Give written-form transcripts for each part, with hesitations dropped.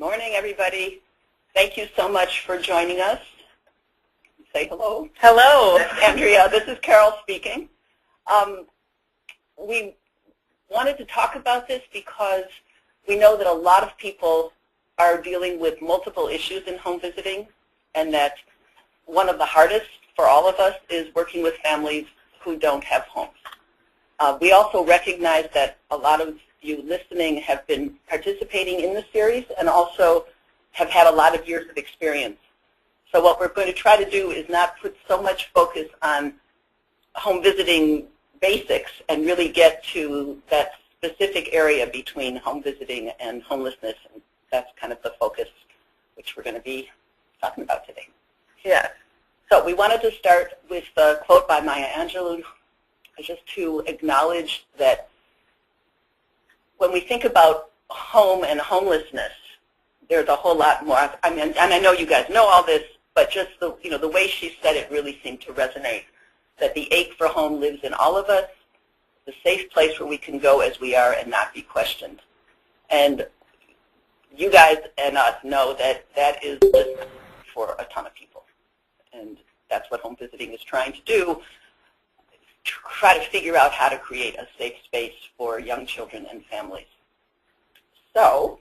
morning, everybody. Thank you so much for joining us. Say hello. Hello. Andrea, this is Carol speaking. We wanted to talk about this because we know that a lot of people are dealing with multiple issues in home visiting, and that one of the hardest for all of us is working with families who don't have homes. We also recognize that a lot of you listening have been participating in the series and also have had a lot of years of experience. So what we're going to try to do is not put so much focus on home visiting basics and really get to that specific area between home visiting and homelessness, and that's kind of the focus which we're going to be talking about today. Yes. So we wanted to start with a quote by Maya Angelou, just to acknowledge that when we think about home and homelessness, there's a whole lot more. I mean, and I know you guys know all this, but just the the way she said it really seemed to resonate. That the ache for home lives in all of us, the safe place where we can go as we are and not be questioned. And you guys and us know that that is just for a ton of people, and that's what home visiting is trying to do. Try to figure out how to create a safe space for young children and families. So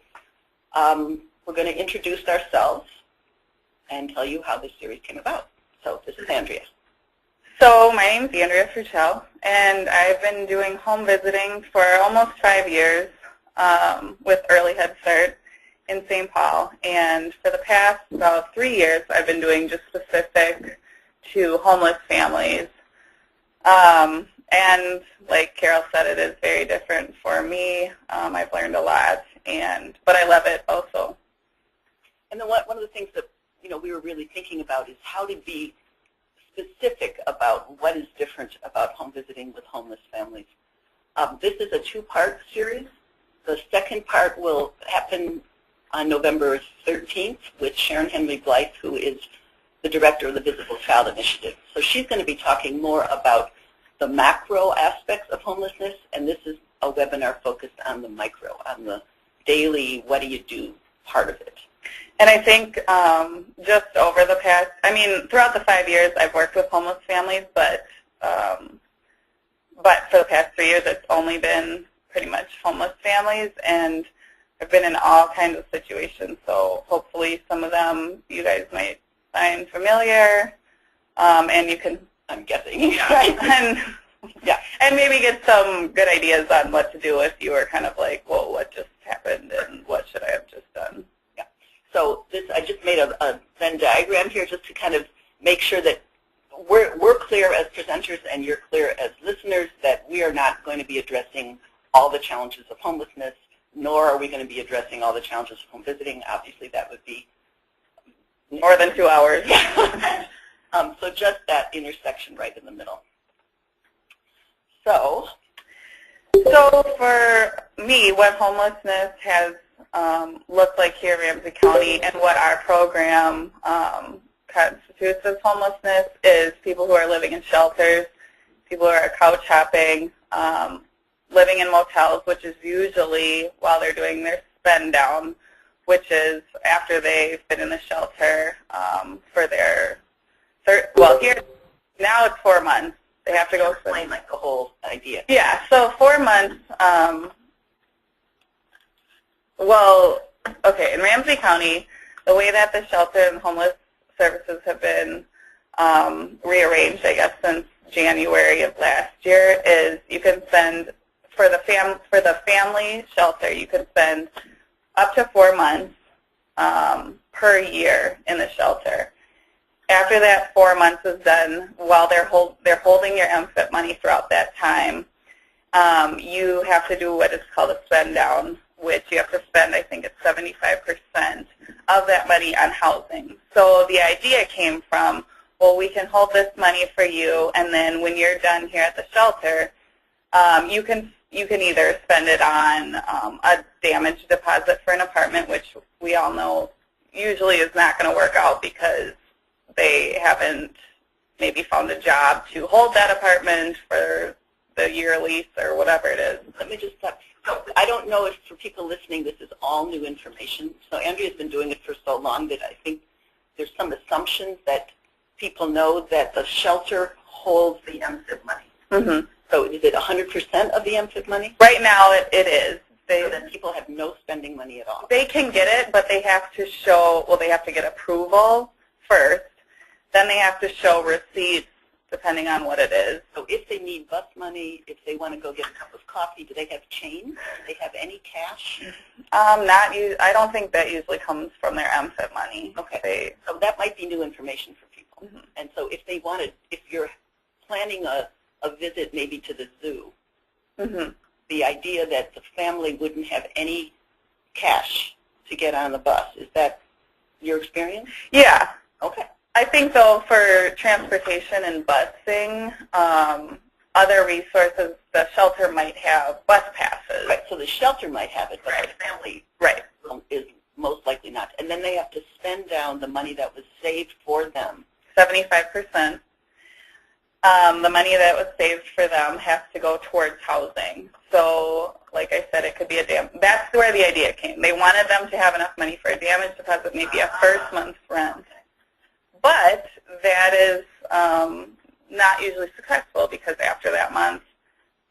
we're going to introduce ourselves and tell you how this series came about. So this is Andrea. So my name is Andrea Fruchel, and I've been doing home visiting for almost 5 years with Early Head Start in St. Paul. And for the past about 3 years, I've been doing just specific to homeless families. And like Carol said, it is very different for me. I've learned a lot, but I love it also. And then one of the things that we were really thinking about is how to be specific about what is different about home visiting with homeless families. This is a two-part series. The second part will happen on November 13th with Sharon Henry Blythe, who is the director of the Visible Child Initiative. So she's going to be talking more about the macro aspects of homelessness, and this is a webinar focused on the micro, on the daily, what do you do part of it. And I think just over the past, throughout the 5 years I've worked with homeless families, but for the past 3 years it's only been pretty much homeless families, and I've been in all kinds of situations, so hopefully some of them you guys might find familiar, and you can, I'm guessing, and maybe get some good ideas on what to do if you were kind of like, whoa, what just happened and what should I have just done? Yeah. So I just made a Venn diagram here just to kind of make sure that we're clear as presenters and you're clear as listeners that we are not going to be addressing all the challenges of homelessness, nor are we going to be addressing all the challenges of home visiting. Obviously, that would be more than 2 hours. So just that intersection right in the middle. So for me, what homelessness has looked like here in Ramsey County and what our program constitutes as homelessness is people who are living in shelters, people who are couch hopping, living in motels, which is usually while they're doing their spend down, which is after they've been in the shelter for their here, now it's 4 months. They have to go explain like the whole idea. Yeah, so 4 months, in Ramsey County, the way that the shelter and homeless services have been rearranged, I guess, since January of last year is you can spend, for the family shelter, you can spend up to 4 months per year in the shelter. After that 4 months is done, while they're holding your MFIT money throughout that time, you have to do what is called a spend down, which you have to spend, I think it's 75% of that money on housing. So the idea came from, well, we can hold this money for you, and then when you're done here at the shelter, you can either spend it on a damage deposit for an apartment, which we all know usually is not going to work out because they haven't maybe found a job to hold that apartment for the year lease or whatever it is. Let me just stop. So I don't know if for people listening this is all new information. So Andrea's been doing it for so long that I think there's some assumptions that people know that the shelter holds the MSIP money. Mm-hmm. So is it 100% of the MSIP money? Right now it is. So that people have no spending money at all. They can get it, but they have to show, well, they have to get approval first. Then they have to show receipts, depending on what it is. So if they need bus money, if they want to go get a cup of coffee, do they have change? Do they have any cash? I don't think that usually comes from their MSIP money. Okay. So that might be new information for people. Mm-hmm. And so if they wanted, if you're planning a visit maybe to the zoo, mm-hmm. the idea that the family wouldn't have any cash to get on the bus, is that your experience? Yeah. Okay. I think, though, for transportation and busing, other resources, the shelter might have bus passes. Right, so the shelter might have it, but Right. the family Right. is most likely not. And then they have to spend down the money that was saved for them. 75%. The money that was saved for them has to go towards housing. So, like I said, it could be that's where the idea came. They wanted them to have enough money for a damage deposit, maybe a first month's rent. But that is not usually successful because after that month,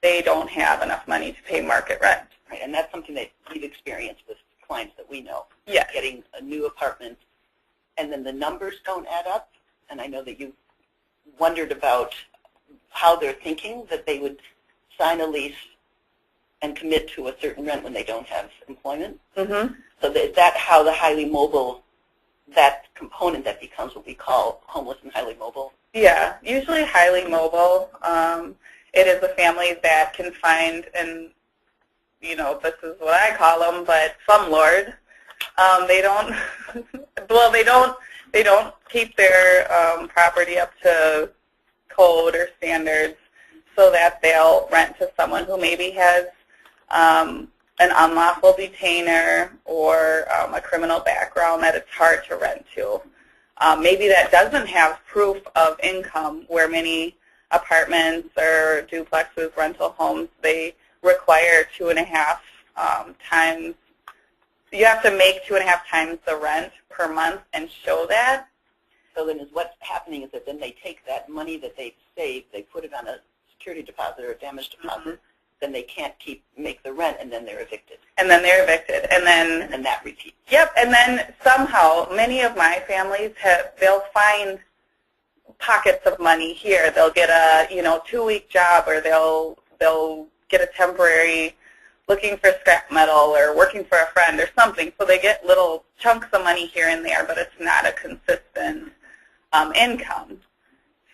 they don't have enough money to pay market rent. Right, and that's something that we've experienced with clients that we know. Yes. Getting a new apartment, and then the numbers don't add up. And I know that you wondered about how they're thinking, that they would sign a lease and commit to a certain rent when they don't have employment. Mm-hmm. So is that how the highly mobile, that component that becomes what we call homeless and highly mobile? Yeah, usually highly mobile. It is a family that can find, and this is what I call them, but slumlords. They don't. Well, they don't keep their property up to code or standards, so that they'll rent to someone who maybe has an unlawful detainer or a criminal background that it's hard to rent to. Maybe that doesn't have proof of income, where many apartments or duplexes, rental homes, they require 2.5 times. You have to make 2.5 times the rent per month and show that. So then what's happening is that then they take that money that they've saved, they put it on a security deposit or a damage deposit, mm-hmm. then they can't make the rent, and then they're evicted. And then they're evicted. And then that repeats. Yep, and then somehow many of my families they'll find pockets of money here. They'll get a 2-week job, or they'll get a temporary looking for scrap metal or working for a friend or something. So they get little chunks of money here and there, but it's not a consistent income.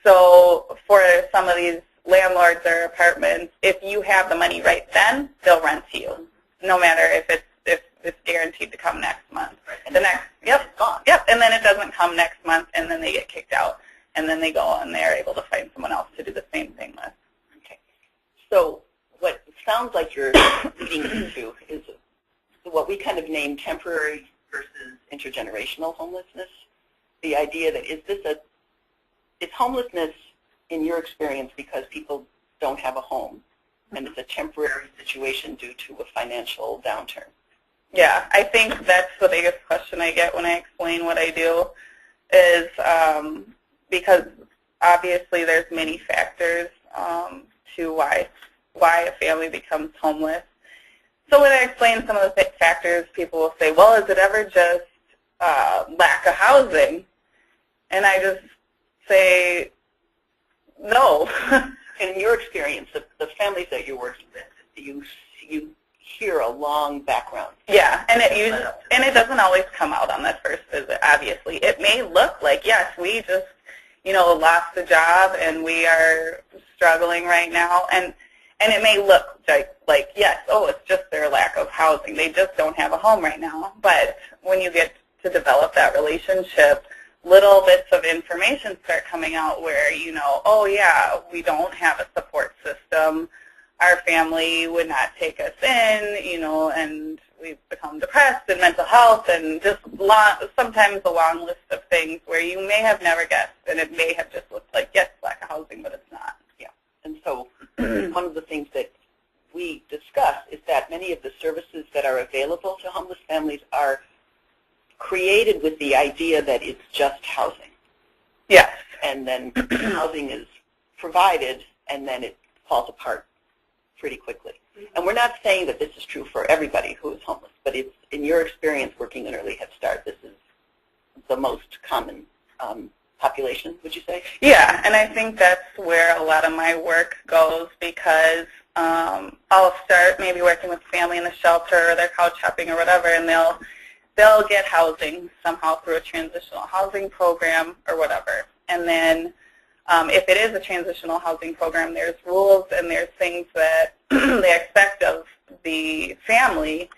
So for some of these landlords or apartments, if you have the money right then, they'll rent to you, no matter if it's guaranteed to come next month. And yep, it's gone. Yep, and then it doesn't come next month, and then they get kicked out, and then they go and they're able to find someone else to do the same thing with. Okay. So what it sounds like you're leading into is what we kind of name temporary versus intergenerational homelessness. The idea that is homelessness in your experience because people don't have a home, and it's a temporary situation due to a financial downturn? Yeah, I think that's the biggest question I get when I explain what I do, is because obviously there's many factors to why a family becomes homeless. So when I explain some of the factors, people will say, well, is it ever just lack of housing? And I just say, no. In your experience, the families that you're working with, you hear a long background. Yeah, and it doesn't always come out on that first visit, obviously. It may look like, yes, we just, lost a job and we are struggling right now, and it may look like yes, it's just their lack of housing. They just don't have a home right now. But when you get to develop that relationship, little bits of information start coming out where, oh yeah, we don't have a support system. Our family would not take us in, and we've become depressed and mental health, and just sometimes a long list of things where you may have never guessed, and it may have just looked like, yes, lack of housing, but it's not. Yeah. And so one of the things that we discuss is that many of the services that are available to homeless families are created with the idea that it's just housing. Yes. And then housing is provided, and then it falls apart pretty quickly. And we're not saying that this is true for everybody who is homeless, but it's, in your experience working in Early Head Start, this is the most common population, would you say? Yeah, and I think that's where a lot of my work goes, because I'll start maybe working with a family in the shelter, or they're couch hopping or whatever, and they'll get housing somehow through a transitional housing program or whatever. And then if it is a transitional housing program, there's rules and there's things that they expect of the family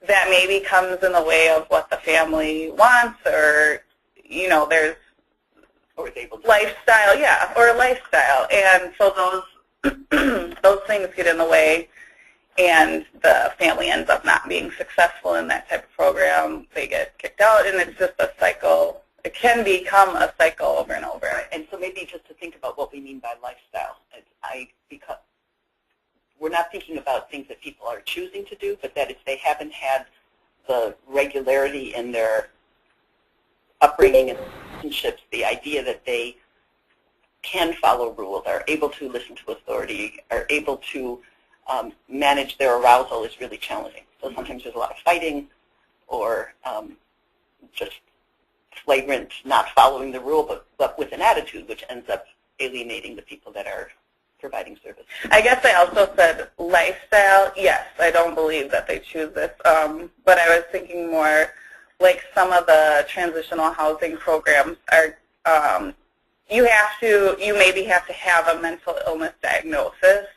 that maybe comes in the way of what the family wants, or, you know, there's lifestyle, yeah, or lifestyle. And so those things get in the way, and the family ends up not being successful in that type of program. They get kicked out, and it's just a cycle. It can become a cycle over and over. Right. And so maybe just to think about what we mean by lifestyle, because we're not thinking about things that people are choosing to do, but that if they haven't had the regularity in their upbringing and relationships, the idea that they can follow rules, are able to listen to authority, are able to manage their arousal is really challenging. So sometimes there's a lot of fighting, or just flagrant not following the rule, but with an attitude, which ends up alienating the people that are providing service. I guess I also said lifestyle. Yes, I don't believe that they choose this, but I was thinking more like some of the transitional housing programs are, you maybe have to have a mental illness diagnosis,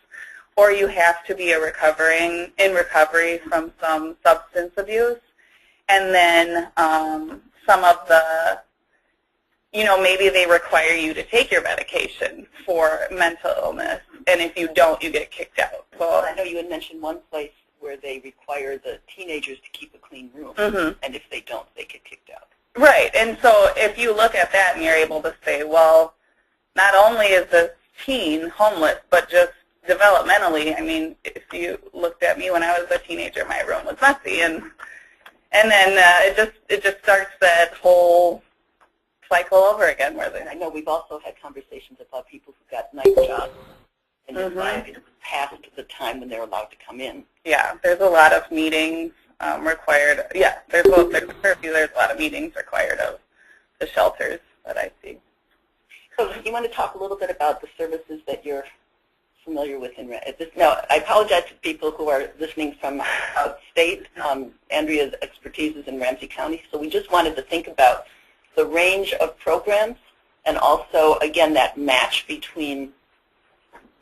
or you have to be in recovery from some substance abuse, and then some of the, you know, maybe they require you to take your medication for mental illness, and if you don't, you get kicked out. Well, I know you had mentioned one place where they require the teenagers to keep a clean room, and if they don't, they get kicked out. Right, and so if you look at that and you're able to say, well, not only is this teen homeless, but just developmentally, I mean, if you looked at me when I was a teenager, my room was messy, and then it just starts that whole cycle over again. I know we've also had conversations about people who got night jobs and decided it was past the time when they're allowed to come in. Yeah, there's a lot of meetings required. Yeah, there's a lot of meetings required of the shelters that I see. So you want to talk a little bit about the services that you're familiar with in this. Now, I apologize to people who are listening from out state. Andrea's expertise is in Ramsey County, so we just wanted to think about the range of programs, and also, again, that match between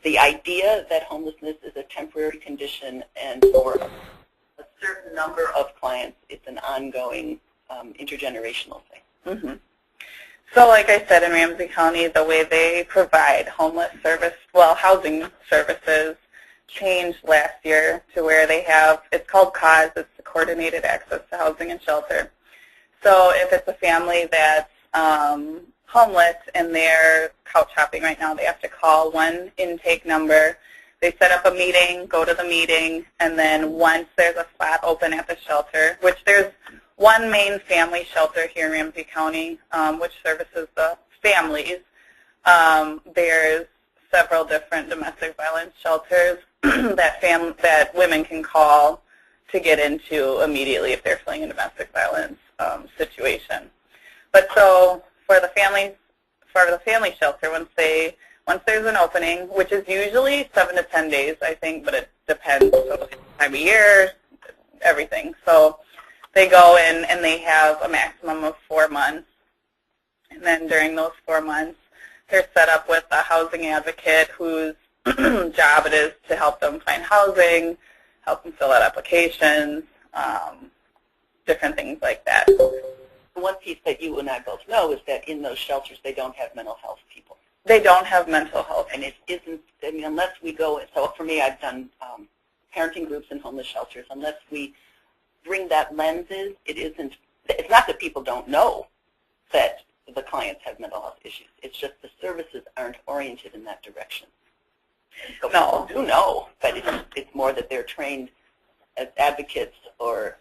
the idea that homelessness is a temporary condition, and for a certain number of clients, it's an ongoing intergenerational thing. So like I said, in Ramsey County, the way they provide housing services changed last year to where they have, it's called CAUSE, it's the Coordinated Access to Housing and Shelter. So if it's a family that's homeless and they're couch hopping right now, they have to call one intake number. They set up a meeting, go to the meeting, and then once there's a spot open at the shelter, which there's one main family shelter here in Ramsey County, which services the families. There's several different domestic violence shelters that women can call to get into immediately if they're feeling a domestic violence situation. But so for the family shelter, once there's an opening, which is usually 7 to 10 days, I think, but it depends. So time of year, everything. So they go in and they have a maximum of 4 months. And then during those 4 months, they're set up with a housing advocate whose job it is to help them find housing, help them fill out applications, different things like that. One piece that you and I both know is that in those shelters, they don't have mental health people. They don't have mental health. And it isn't, I mean, unless we go, so for me, I've done parenting groups in homeless shelters. Unless we bring that lens in, it's not that people don't know that the clients have mental health issues. It's just the services aren't oriented in that direction. So No. people do know, but it's more that they're trained as advocates or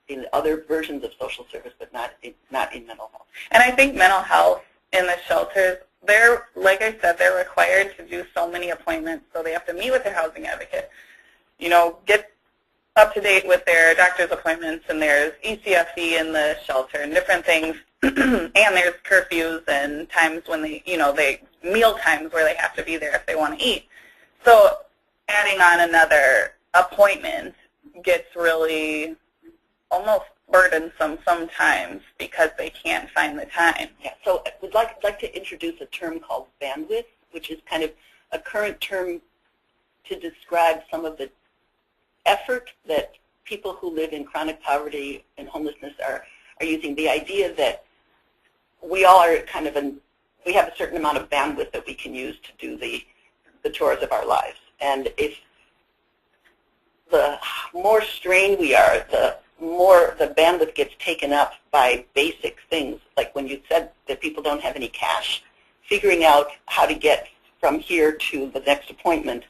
in other versions of social service, but not in mental health. And I think mental health in the shelters, they're, like I said, they're required to do so many appointments, so they have to meet with their housing advocate, you know, get up to date with their doctor's appointments, and there's ECFE in the shelter and different things, and there's curfews and times when they, you know, meal times where they have to be there if they want to eat. So adding on another appointment gets really almost burdensome sometimes because they can't find the time. Yeah, so I would like to introduce a term called bandwidth, which is kind of a current term to describe some of the effort that people who live in chronic poverty and homelessness are using. The idea that we all are kind of we have a certain amount of bandwidth that we can use to do the chores of our lives. And if the more strained we are, the more the bandwidth gets taken up by basic things, like when you said that people don't have any cash, figuring out how to get from here to the next appointment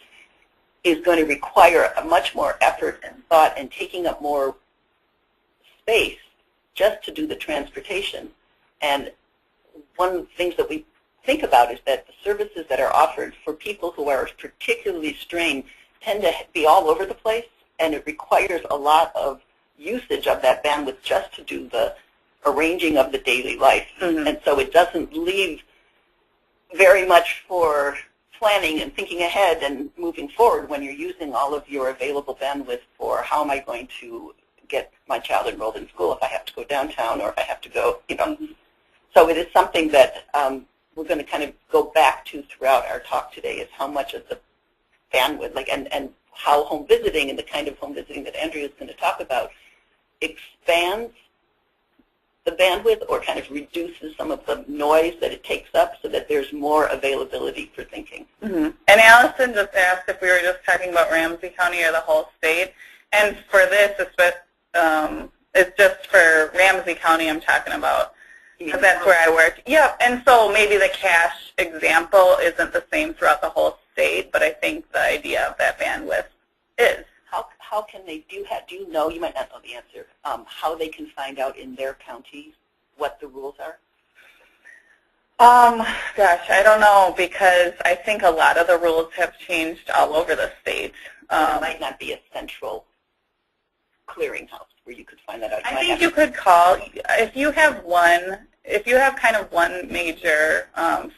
is going to require a much more effort and thought and taking up more space just to do the transportation. And one of the things that we think about is that the services that are offered for people who are particularly strained tend to be all over the place, and it requires a lot of usage of that bandwidth just to do the arranging of the daily life. Mm-hmm. And so it doesn't leave very much for planning and thinking ahead and moving forward when you're using all of your available bandwidth for how am I going to get my child enrolled in school if I have to go downtown or if I have to go, you know. Mm-hmm. So it is something that we're going to kind of go back to throughout our talk today, is how much of the bandwidth, like, and how home visiting and the kind of home visiting that Andrea is going to talk about expands the bandwidth or kind of reduces some of the noise that it takes up so that there's more availability for thinking. Mm-hmm. And Allison just asked if we were just talking about Ramsey County or the whole state. And for this, it's just for Ramsey County I'm talking about, because that's where I work. Yeah, and so maybe the cash example isn't the same throughout the whole state, but I think the idea of that bandwidth is. How can they do you know, you might not know the answer, how they can find out in their county what the rules are? Gosh, I don't know, because I think a lot of the rules have changed all over the state. There might not be a central clearinghouse where you could find that out. I think you could call, if you have kind of one major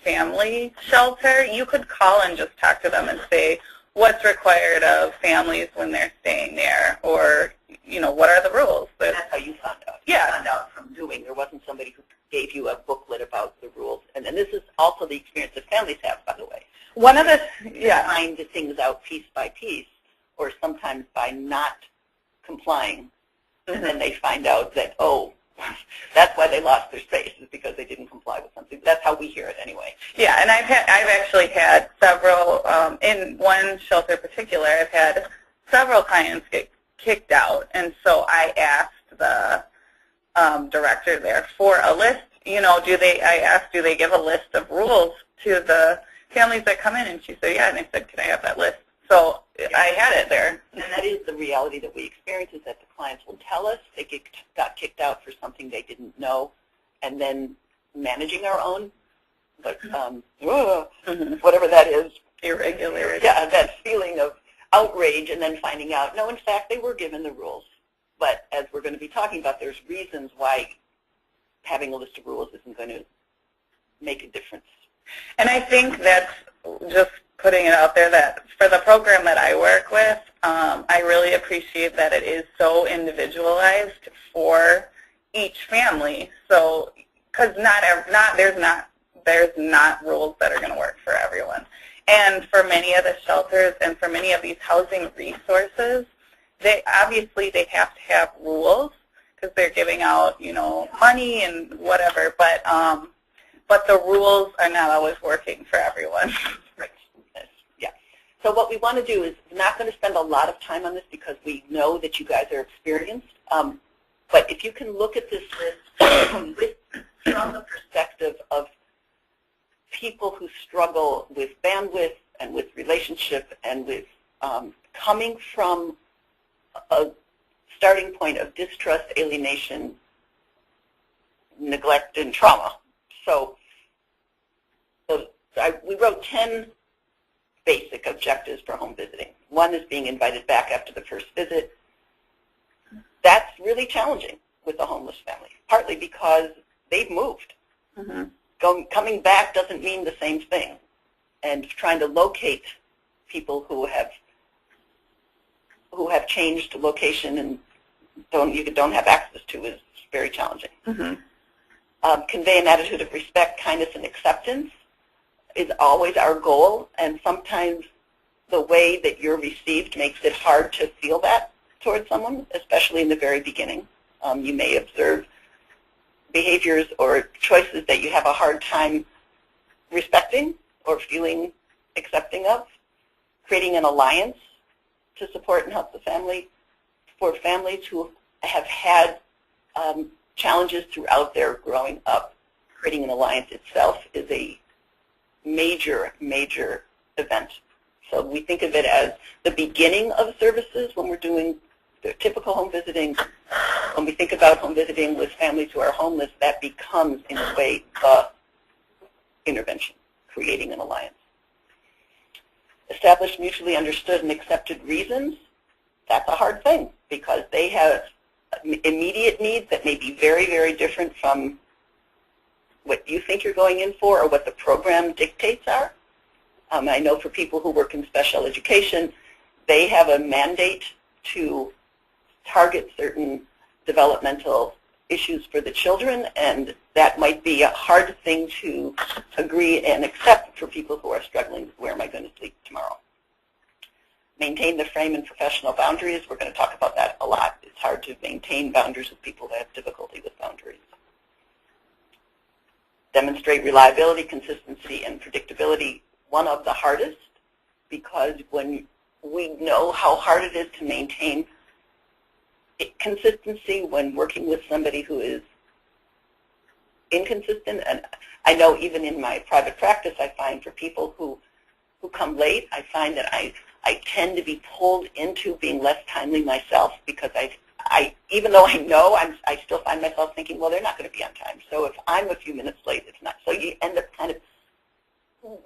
family shelter, you could call and just talk to them and say what's required of families when they're staying there, or, you know, what are the rules? That's how you found out. Yeah. You found out from doing. There wasn't somebody who gave you a booklet about the rules. And this is also the experience that families have, by the way. One of the, yeah. Find the things out piece by piece, or sometimes by not complying. Mm-hmm. And then they find out that, oh, that's why they lost their space, is because they didn't comply with something. That's how we hear it anyway. Yeah, and I've actually had several, in one shelter in particular, I've had several clients get kicked out, and so I asked the director there for a list. You know, do they give a list of rules to the families that come in? And she said, yeah, and I said, can I have that list? So I had it there. And that is the reality that we experience, is that the clients will tell us they got kicked out for something they didn't know, and then managing our own, but whatever that is, irregularity. Yeah, that feeling of outrage, and then finding out, no, in fact, they were given the rules. But as we're going to be talking about, there's reasons why having a list of rules isn't going to make a difference. And I think that's just putting it out there that for the program that I work with, I really appreciate that it is so individualized for each family. So, because there's not rules that are going to work for everyone. And for many of the shelters and for many of these housing resources, they have to have rules because they're giving out, you know, money and whatever. But the rules are not always working for everyone. Right. Yeah. So what we want to do is, we're not going to spend a lot of time on this because we know that you guys are experienced. But if you can look at this list from the perspective of people who struggle with bandwidth and with relationship and with coming from a starting point of distrust, alienation, neglect, and trauma. So we wrote 10 basic objectives for home visiting. One is being invited back after the first visit. That's really challenging with a homeless family, partly because they've moved. Coming back doesn't mean the same thing. And trying to locate people who have changed location and don't have access to is very challenging. Convey an attitude of respect, kindness, and acceptance is always our goal, and sometimes the way that you're received makes it hard to feel that towards someone, especially in the very beginning. You may observe behaviors or choices that you have a hard time respecting or feeling accepting of. Creating an alliance to support and help the family. For families who have had challenges throughout their growing up, creating an alliance itself is a major, major event. So we think of it as the beginning of services when we're doing the typical home visiting. When we think about home visiting with families who are homeless, that becomes, in a way, the intervention, creating an alliance. Establish mutually understood and accepted reasons. That's a hard thing because they have immediate needs that may be very, very different from what you think you're going in for or what the program dictates are. I know for people who work in special education, they have a mandate to target certain developmental issues for the children, and that might be a hard thing to agree and accept for people who are struggling. Where am I going to sleep tomorrow? Maintain the frame and professional boundaries. We're going to talk about that a lot. It's hard to maintain boundaries with people that have difficulty with boundaries. Demonstrate reliability, consistency, and predictability. One of the hardest, because when we know how hard it is to maintain consistency when working with somebody who is inconsistent. And I know even in my private practice, I find for people who come late, I find that I tend to be pulled into being less timely myself because even though I know, I still find myself thinking, well, they're not going to be on time. So if I'm a few minutes late, it's not. So you end up kind of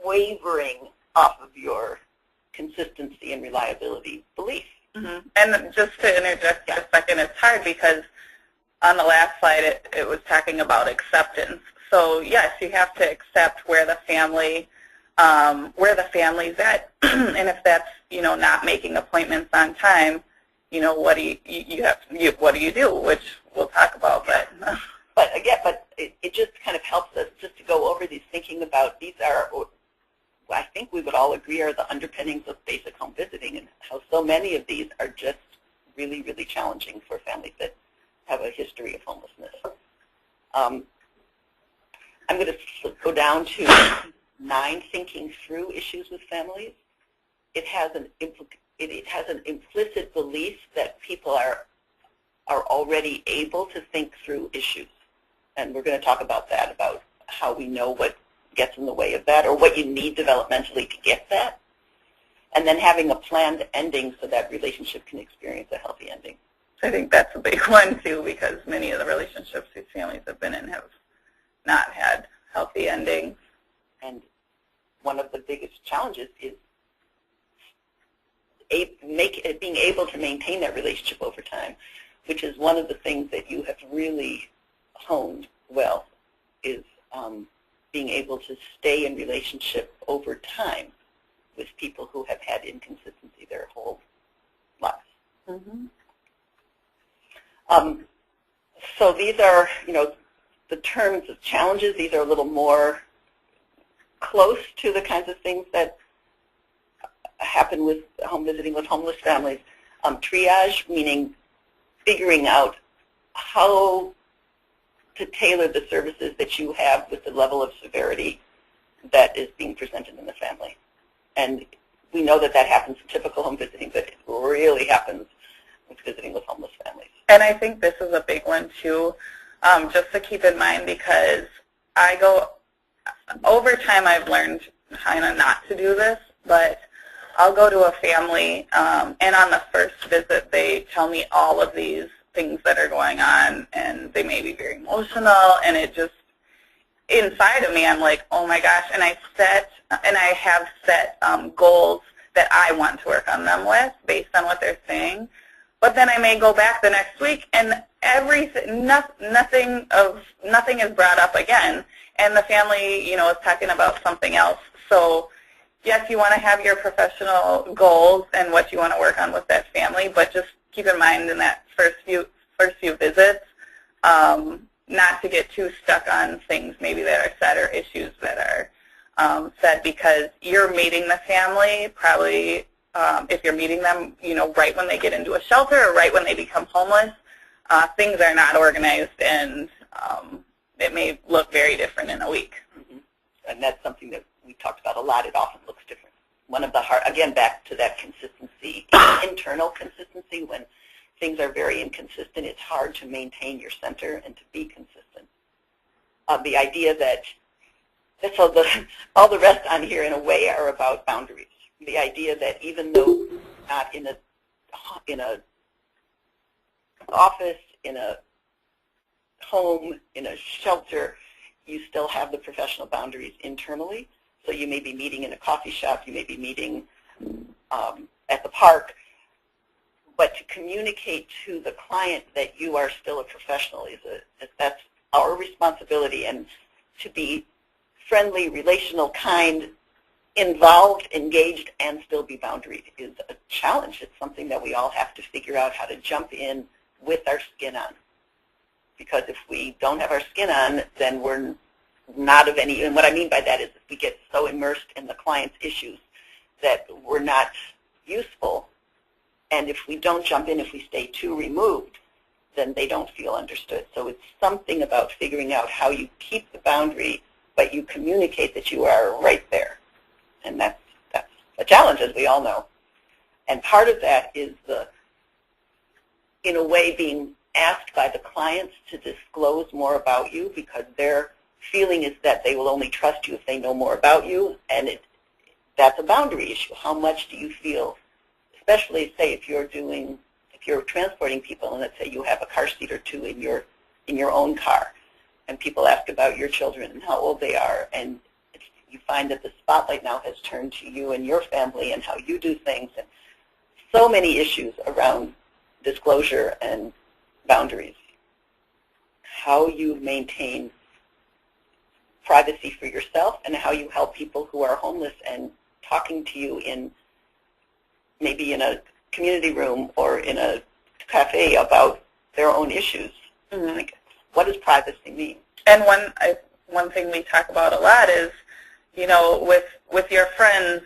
wavering off of your consistency and reliability belief. And just to interject for a second, it's hard because on the last slide it was talking about acceptance. So yes, you have to accept where the family's at, and if that's not making appointments on time, what do you do? Which we'll talk about, but it just kind of helps us just to go over these, thinking about these are. I think we would all agree are the underpinnings of basic home visiting, and how so many of these are just really, really challenging for families that have a history of homelessness. I'm going to go down to 9, thinking through issues with families. It has an implicit belief that people are already able to think through issues, and we're going to talk about that, about how we know what gets in the way of that or what you need developmentally to get that, and then having a planned ending so that relationship can experience a healthy ending. I think that's a big one too, because many of the relationships these families have been in have not had healthy endings. And one of the biggest challenges is being able to maintain that relationship over time, which is one of the things that you have really honed well, is being able to stay in relationship over time with people who have had inconsistency their whole lives. So these are, the terms of challenges. These are a little more close to the kinds of things that happen with home visiting with homeless families. Triage, meaning figuring out how to tailor the services that you have with the level of severity that is being presented in the family. And we know that that happens in typical home visiting, but it really happens with visiting with homeless families. And I think this is a big one too, just to keep in mind, because over time I've learned kind of not to do this, but I'll go to a family, and on the first visit, they tell me all of these things that are going on, and they may be very emotional, and it just, inside of me, I'm like, oh my gosh, and I have set goals that I want to work on them with based on what they're saying. But then I may go back the next week, and nothing is brought up again, and the family, is talking about something else. So yes, you want to have your professional goals and what you want to work on with that family, but just keep in mind in that first few visits, not to get too stuck on things maybe that are said or issues that are said, because you're meeting the family probably, if you're meeting them, right when they get into a shelter or right when they become homeless, things are not organized, and it may look very different in a week. Mm-hmm. And that's something that we talked about a lot. It often looks different. One of the again, back to that consistency, internal consistency, when things are very inconsistent, it's hard to maintain your center and to be consistent. The idea that all the rest on here in a way are about boundaries. The idea that even though not in a office, in a home, in a shelter, you still have the professional boundaries internally. So you may be meeting in a coffee shop, you may be meeting at the park, but to communicate to the client that you are still a professional that's our responsibility, and to be friendly, relational, kind, involved, engaged, and still be boundaried is a challenge. It's something that we all have to figure out how to jump in with our skin on. Because if we don't have our skin on, then we're not of any, and what I mean by that is if we get so immersed in the client's issues that we're not useful, and if we don't jump in, if we stay too removed, then they don't feel understood. So it's something about figuring out how you keep the boundary, but you communicate that you are right there. And that's a challenge, as we all know. And part of that is in a way, being asked by the clients to disclose more about you, because their feeling is that they will only trust you if they know more about you, and that's a boundary issue. How much do you feel, especially say if you're transporting people, and let's say you have a car seat or two in your own car, and people ask about your children and how old they are, and you find that the spotlight now has turned to you and your family and how you do things, and so many issues around disclosure and boundaries. How you maintain privacy for yourself, and how you help people who are homeless and talking to you maybe in a community room or in a cafe about their own issues. Mm-hmm. Like, what does privacy mean? And one thing we talk about a lot is, with your friends,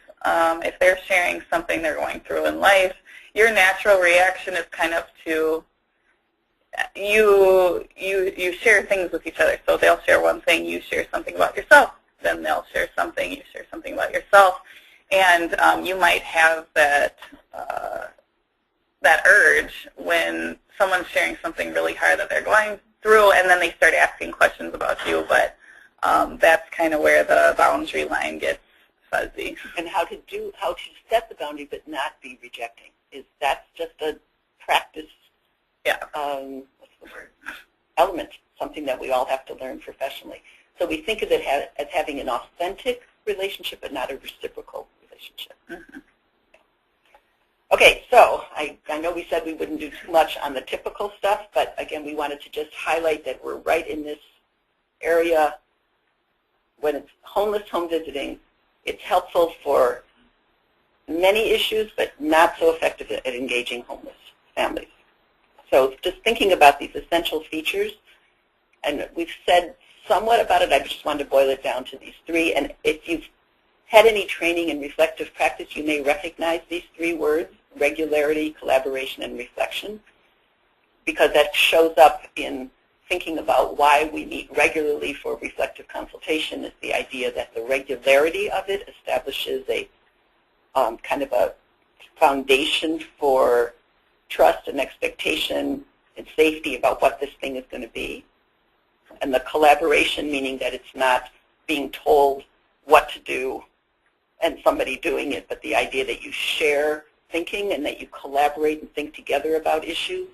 if they're sharing something they're going through in life, your natural reaction is kind of to you share things with each other. So they'll share one thing, you share something about yourself. Then they'll share something, you share something about yourself. And you might have that urge when someone's sharing something really hard that they're going through, and then they start asking questions about you. But that's kind of where the boundary line gets fuzzy. And how to set the boundary but not be rejecting. That's just a practice. Yeah. What's the word? Element, something that we all have to learn professionally. So we think of it as having an authentic relationship, but not a reciprocal relationship. Mm-hmm. Okay, so I know we said we wouldn't do too much on the typical stuff, but again, we wanted to just highlight that we're right in this area. When it's homeless home visiting, it's helpful for many issues, but not so effective at engaging homeless families. So just thinking about these essential features, and we've said somewhat about it, I just wanted to boil it down to these three. And if you've had any training in reflective practice, you may recognize these three words: regularity, collaboration, and reflection, because that shows up in thinking about why we meet regularly for reflective consultation. Is the idea that the regularity of it establishes a kind of a foundation for trust and expectation and safety about what this thing is going to be. And the collaboration, meaning that it's not being told what to do and somebody doing it, but the idea that you share thinking and that you collaborate and think together about issues.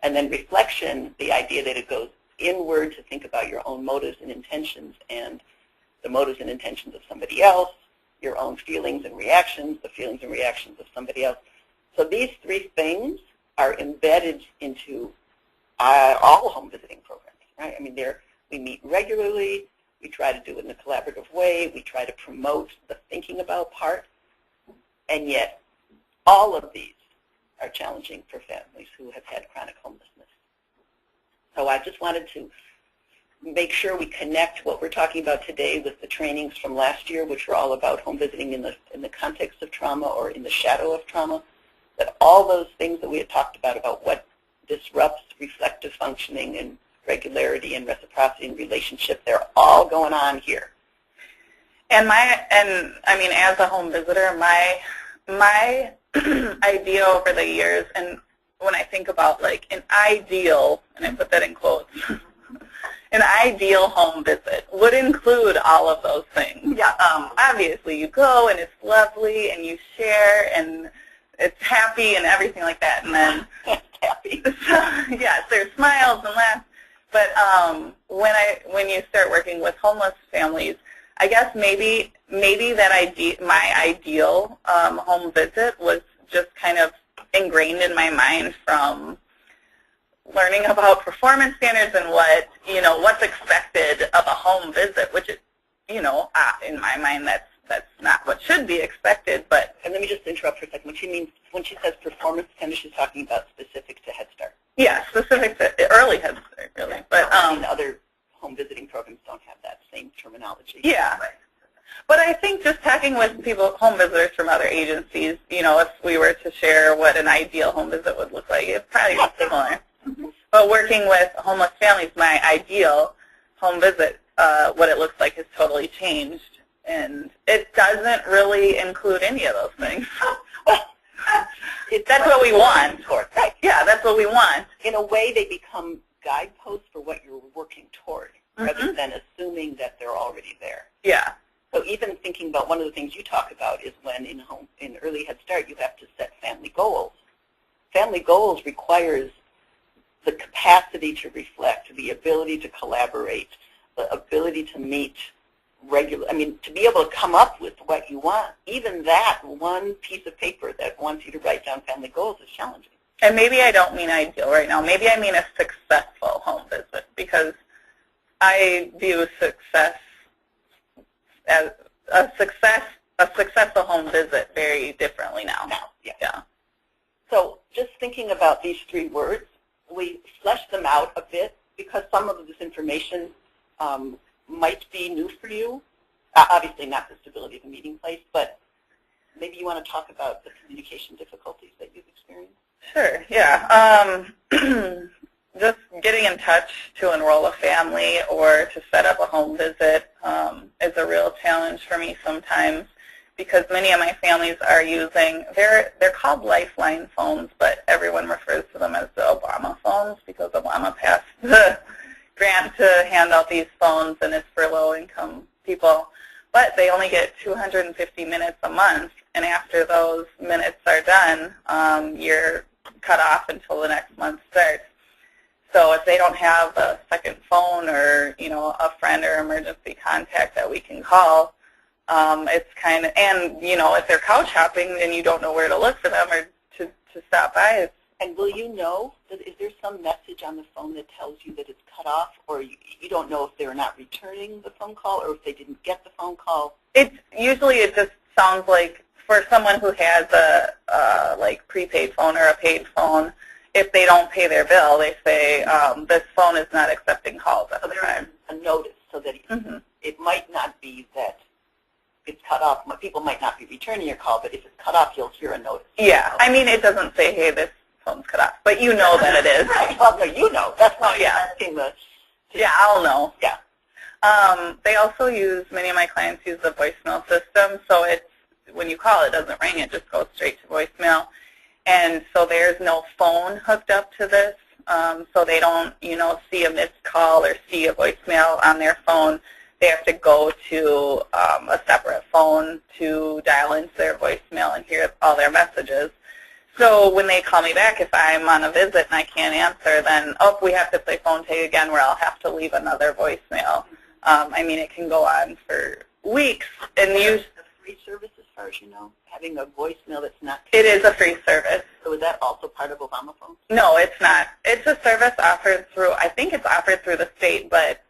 And then reflection, the idea that it goes inward to think about your own motives and intentions and the motives and intentions of somebody else, your own feelings and reactions, the feelings and reactions of somebody else. So these three things are embedded into all home visiting programs, right? I mean, we meet regularly. We try to do it in a collaborative way. We try to promote the thinking about part. And yet, all of these are challenging for families who have had chronic homelessness. So I just wanted to make sure we connect what we're talking about today with the trainings from last year, which were all about home visiting in the context of trauma or in the shadow of trauma, that all those things that we had talked about what disrupts reflective functioning and regularity and reciprocity and relationship, they're all going on here. And I mean, as a home visitor, my idea over the years, and when I think about like an ideal, and I put that in quotes, an ideal home visit would include all of those things. Yeah. Obviously, you go and it's lovely, and you share, and it's happy and everything like that, and then happy. So, yes, there's smiles and laughs. But when you start working with homeless families, I guess maybe that my ideal home visit was just kind of ingrained in my mind from learning about performance standards and what's expected of a home visit, which is, in my mind that's not what should be expected. But and let me just interrupt for a second. What she means when she says performance standards, she's talking about specific to Head Start. Yeah, specific to early Head Start, really. But other home visiting programs don't have that same terminology. Yeah. But I think just talking with home visitors from other agencies, if we were to share what an ideal home visit would look like, it'd probably be similar. Mm-hmm. But working with homeless families, my ideal home visit, what it looks like has totally changed. And it doesn't really include any of those things. That's what we want. Right. Yeah, that's what we want. In a way, they become guideposts for what you're working toward, rather Mm-hmm. than assuming that they're already there. Yeah. So even thinking about one of the things you talk about is when in early Head Start you have to set family goals. Family goals requires the capacity to reflect, the ability to collaborate, the ability to meet to be able to come up with what you want. Even that one piece of paper that wants you to write down family goals is challenging. And maybe I don't mean ideal right now. Maybe I mean a successful home visit, because I view success as a successful home visit very differently now. Yeah. So just thinking about these three words, we fleshed them out a bit because some of this information might be new for you. Obviously not the stability of a meeting place, but maybe you want to talk about the communication difficulties that you've experienced. Sure, yeah. Just getting in touch to enroll a family or to set up a home visit is a real challenge for me sometimes, because many of my families are using, they're called Lifeline phones, but everyone refers to them as the Obama phones because Obama passed the grant to hand out these phones, and it's for low-income people. But they only get 250 minutes a month, and after those minutes are done, you're cut off until the next month starts. So if they don't have a second phone or, a friend or emergency contact that we can call, it's kind of, and, if they're couch hopping and you don't know where to look for them or to stop by. And will you know, is there some message on the phone that tells you that it's cut off, or you don't know if they're not returning the phone call or if they didn't get the phone call? Usually it just sounds like, for someone who has a prepaid phone or a paid phone, if they don't pay their bill, they say, this phone is not accepting calls at the time. A notice so that it might not be that it's cut off. People might not be returning your call, but if it's cut off, you'll hear a notice. Yeah, I mean, it doesn't say, hey, this phone's cut off, but you know that it is. Well, no, you know. That's not asking the... Yeah, I'll know. Yeah. They also many of my clients use the voicemail system, so when you call, it doesn't ring, it just goes straight to voicemail. And so there's no phone hooked up to this, so they don't, see a missed call or see a voicemail on their phone. they have to go to a separate phone to dial into their voicemail and hear all their messages. So when they call me back, if I'm on a visit and I can't answer, then, oh, we have to play phone tag again where I'll have to leave another voicemail. I mean, it can go on for weeks. And a free service as far as you know, having a voicemail that's not... It is a free service. So is that also part of Obama Phone? No, it's not. It's a service offered through, I think it's offered through the state, but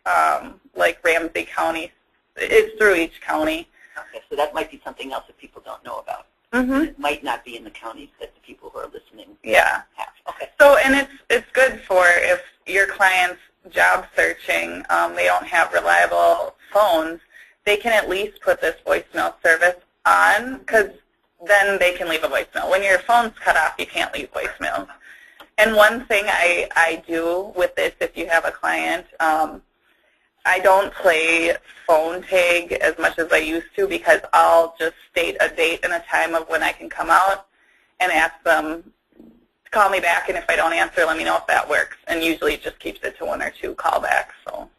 like Ramsey County, it's through each county. Okay, so that might be something else that people don't know about. Mm-hmm. It might not be in the counties that the people who are listening have. Okay. So, and it's good for if your client's job searching, they don't have reliable phones, they can at least put this voicemail service on, because then they can leave a voicemail. When your phone's cut off, you can't leave voicemails. And one thing I do with this, if you have a client, I don't play phone tag as much as I used to, because I'll just state a date and a time of when I can come out and ask them to call me back, and if I don't answer, let me know if that works. And usually it just keeps it to 1 or 2 callbacks. So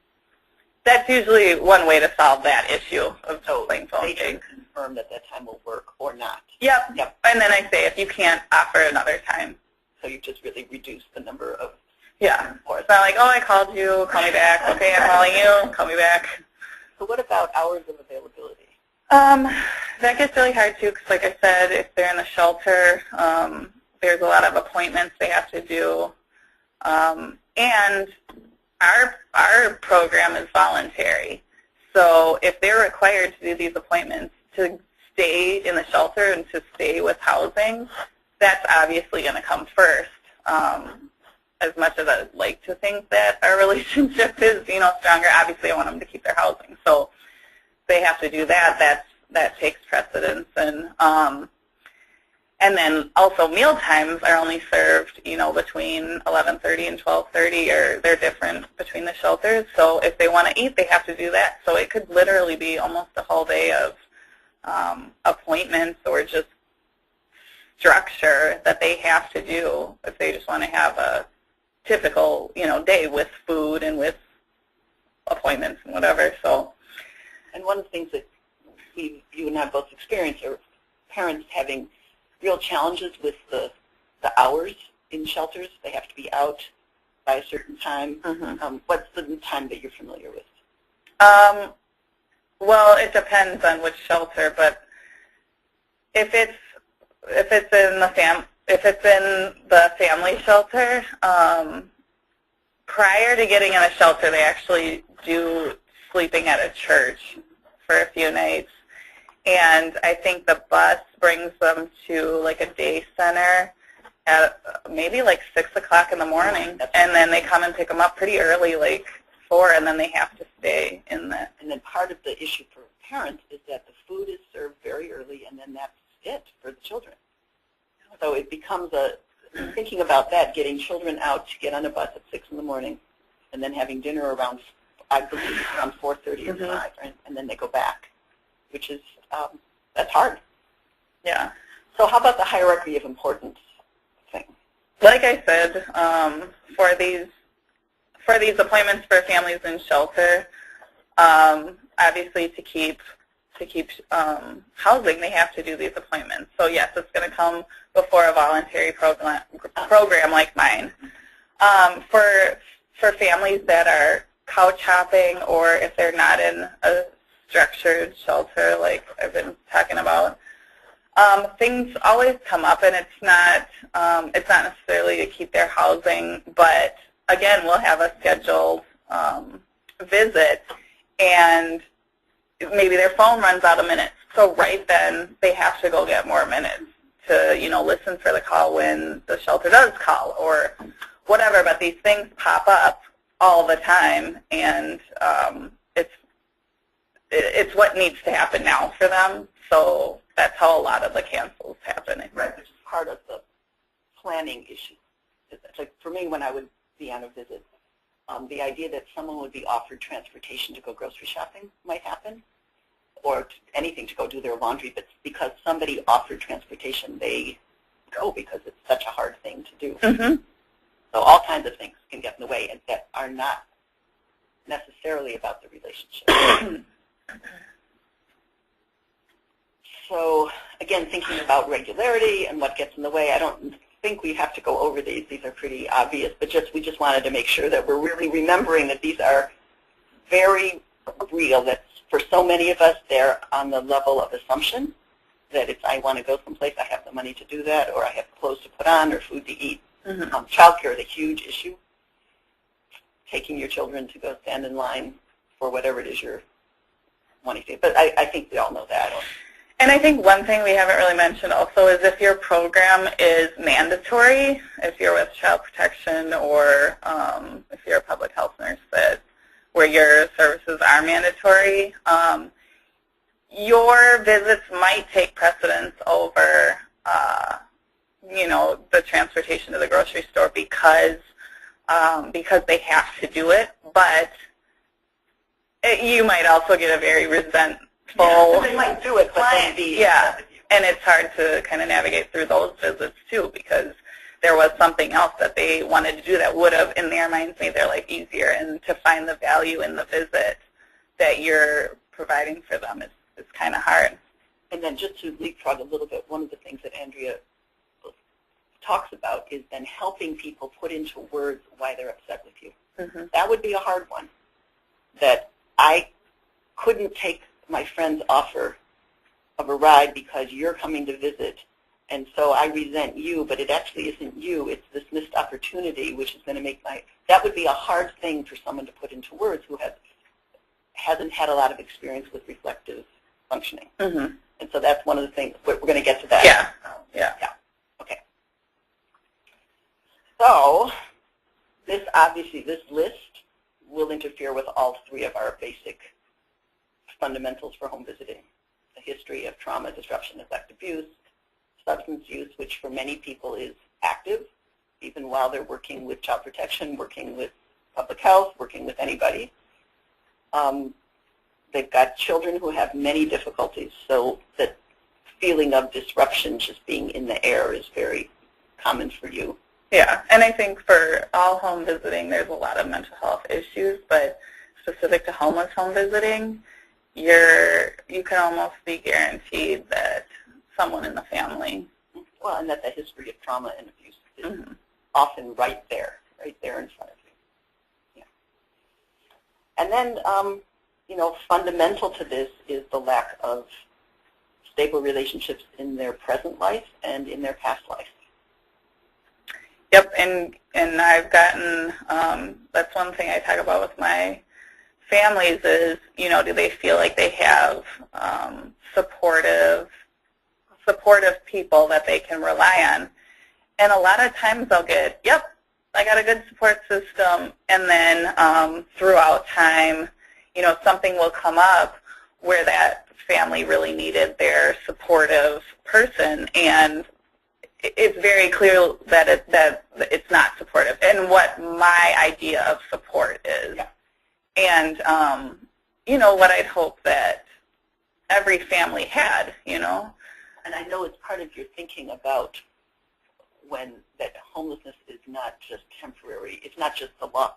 that's usually one way to solve that issue of playing phone they tag. can confirm that that time will work or not. Yep. And then I say if you can't, offer another time. So you just really reduce the number of... Yeah. It's not like, oh, I called you, call me back. Okay, I'm calling you, call me back. So what about hours of availability? That gets really hard too, because like I said, if they're in the shelter, there's a lot of appointments they have to do. And our program is voluntary. So if they're required to do these appointments to stay in the shelter and to stay with housing, that's obviously going to come first. As much as I'd like to think that our relationship is, stronger, obviously I want them to keep their housing. So they have to do that. That takes precedence. And then also meal times are only served, between 11:30 and 12:30, or they're different between the shelters. So if they want to eat, they have to do that. So it could literally be almost a whole day of appointments or just structure that they have to do if they just want to have a typical, day with food and with appointments and whatever. So, and one of the things that you and I both experienced are parents having real challenges with the hours in shelters. They have to be out by a certain time. Mm-hmm. What's the time that you're familiar with? Well, it depends on which shelter, but if it's in the family shelter, prior to getting in a shelter, they actually do sleeping at a church for a few nights. And I think the bus brings them to like a day center at maybe like 6 o'clock in the morning. And then they come and pick them up pretty early, like 4, and then they have to stay in the... And then part of the issue for parents is that the food is served very early, and then that's it for the children. So it becomes thinking about that, getting children out to get on a bus at 6 in the morning, and then having dinner around, I believe, around 4:30 or 5, right? And then they go back, which is, that's hard. Yeah. So how about the hierarchy of importance thing? Like I said, for these appointments for families in shelter, obviously to keep housing, they have to do these appointments. So yes, it's going to come before a voluntary program like mine. For families that are couch hopping, or if they're not in a structured shelter like I've been talking about, things always come up, and it's not necessarily to keep their housing, but again, we'll have a scheduled visit, and maybe their phone runs out of minutes. So right then, they have to go get more minutes to, listen for the call when the shelter does call or whatever. But these things pop up all the time, and it's what needs to happen now for them. So that's how a lot of the cancels happen. Right, which is part of the planning issue. It's like for me, when I would be on a visit, the idea that someone would be offered transportation to go grocery shopping might happen, or anything to go do their laundry, but because somebody offered transportation, they go because it's such a hard thing to do. Mm-hmm. So all kinds of things can get in the way and that are not necessarily about the relationship. So again, thinking about regularity and what gets in the way, I don't think we have to go over these. These are pretty obvious, but we just wanted to make sure that we're really remembering that these are very real, that for so many of us, they're on the level of assumption, that if I want to go someplace, I have the money to do that, or I have clothes to put on, or food to eat. Childcare is a huge issue. Taking your children to go stand in line for whatever it is you're wanting to do. But I think we all know that. And I think one thing we haven't really mentioned also is if your program is mandatory, if you're with Child Protection or if you're a public health nurse, where your services are mandatory, your visits might take precedence over, the transportation to the grocery store because they have to do it. But you might also get a very resentful. They might do it, but then and it's hard to kind of navigate through those visits too, because there was something else that they wanted to do that would have, in their minds, made their life easier. And to find the value in the visit that you're providing for them is kind of hard. And then just to leapfrog a little bit, one of the things that Andrea talks about is then helping people put into words why they're upset with you. That would be a hard one, that I couldn't take my friend's offer of a ride because you're coming to visit, and so I resent you, but it actually isn't you, it's this missed opportunity which is going to make that would be a hard thing for someone to put into words who hasn't had a lot of experience with reflective functioning. And so that's one of the things, we're going to get to that. Yeah. Okay. So this list will interfere with all three of our basic fundamentals for home visiting: a history of trauma, disruption, neglect, abuse, substance use, which for many people is active, even while they're working with Child Protection, working with public health, working with anybody. They've got children who have many difficulties, so that feeling of disruption just being in the air is very common for you. Yeah, and I think for all home visiting, there's a lot of mental health issues, but specific to homeless home visiting, you can almost be guaranteed that someone in the family. Well, and that the history of trauma and abuse is often right there in front of you. Yeah. And then, fundamental to this is the lack of stable relationships in their present life and in their past life. Yep, and I've gotten, that's one thing I talk about with my families is, do they feel like they have supportive people that they can rely on? And a lot of times they'll get, yep, I got a good support system, and then throughout time, something will come up where that family really needed their supportive person, and it's very clear that it's not supportive, and what my idea of support is. Yeah. And, what I'd hope that every family had, And I know it's part of your thinking about that homelessness is not just temporary. It's not just the loss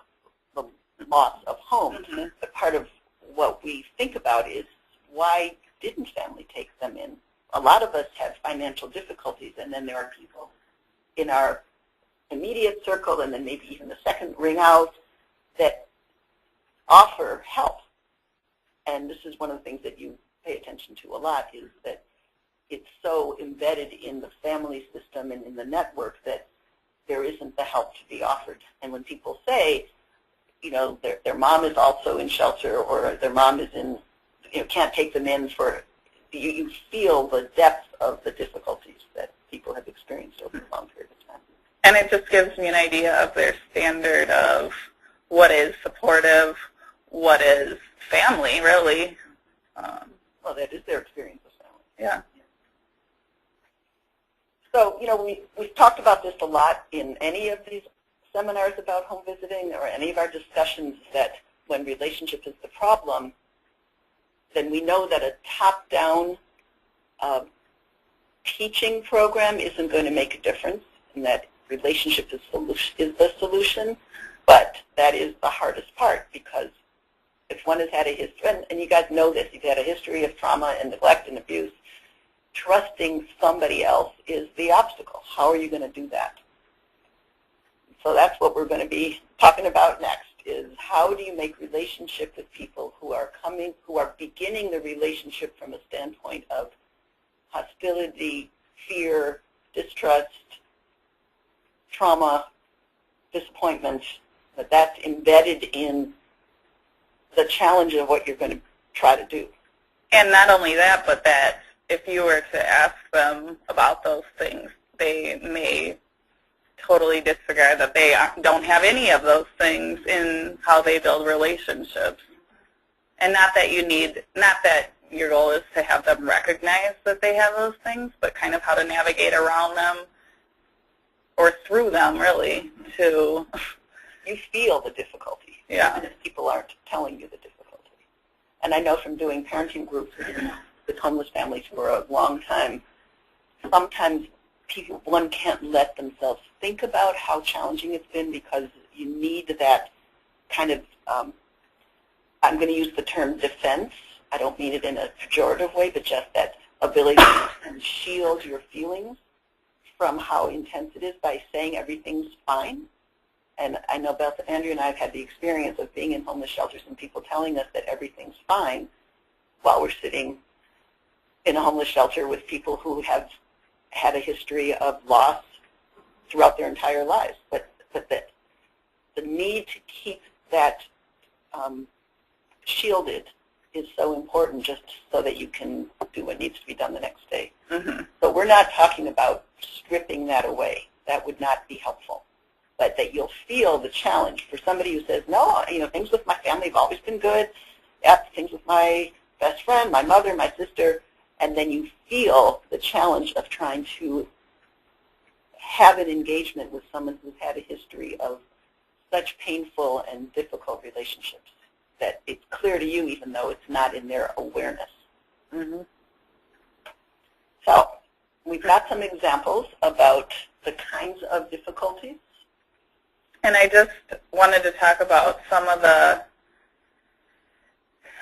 of homes, but part of what we think about is why didn't family take them in? A lot of us have financial difficulties, and then there are people in our immediate circle and then maybe even the second ring out that offer help. And this is one of the things that you pay attention to a lot, is that it's so embedded in the family system and in the network that there isn't the help to be offered. And when people say, their mom is also in shelter, or their mom is can't take them in for, you feel the depth of the difficulties that people have experienced over a long period of time. And it just gives me an idea of their standard of what is supportive, what is family, really. Well, that is their experience of family. Yeah. So, we've talked about this a lot in any of these seminars about home visiting or any of our discussions, that when relationship is the problem, then we know that a top-down teaching program isn't going to make a difference, and that relationship is the solution. But that is the hardest part, because if one has had a history, and you guys know this, you've had a history of trauma and neglect and abuse, trusting somebody else is the obstacle. How are you going to do that? So that's what we're going to be talking about next, is how do you make relationship with people who are beginning the relationship from a standpoint of hostility, fear, distrust, trauma, disappointment, but that's embedded in the challenge of what you're going to try to do. And not only that, but that if you were to ask them about those things, they may totally disregard that they don't have any of those things in how they build relationships. And not that your goal is to have them recognize that they have those things, but kind of how to navigate around them or through them, really, to... You feel the difficulty, even if people aren't telling you the difficulty. And I know from doing parenting groups with homeless families for a long time, sometimes one can't let themselves think about how challenging it's been because you need that kind of, I'm going to use the term defense. I don't mean it in a pejorative way, but just that ability to shield your feelings from how intense it is by saying everything's fine. And I know Beth, Andrea, and I have had the experience of being in homeless shelters and people telling us that everything's fine while we're sitting in a homeless shelter with people who have had a history of loss throughout their entire lives. But the need to keep that shielded is so important, just so that you can do what needs to be done the next day. Mm-hmm. So we're not talking about stripping that away. That would not be helpful. But that you'll feel the challenge for somebody who says, no, things with my family have always been good. Yep, things with my best friend, my mother, my sister. And then you feel the challenge of trying to have an engagement with someone who's had a history of such painful and difficult relationships that it's clear to you even though it's not in their awareness. Mm-hmm. So we've got some examples about the kinds of difficulties. And I just wanted to talk about some of the,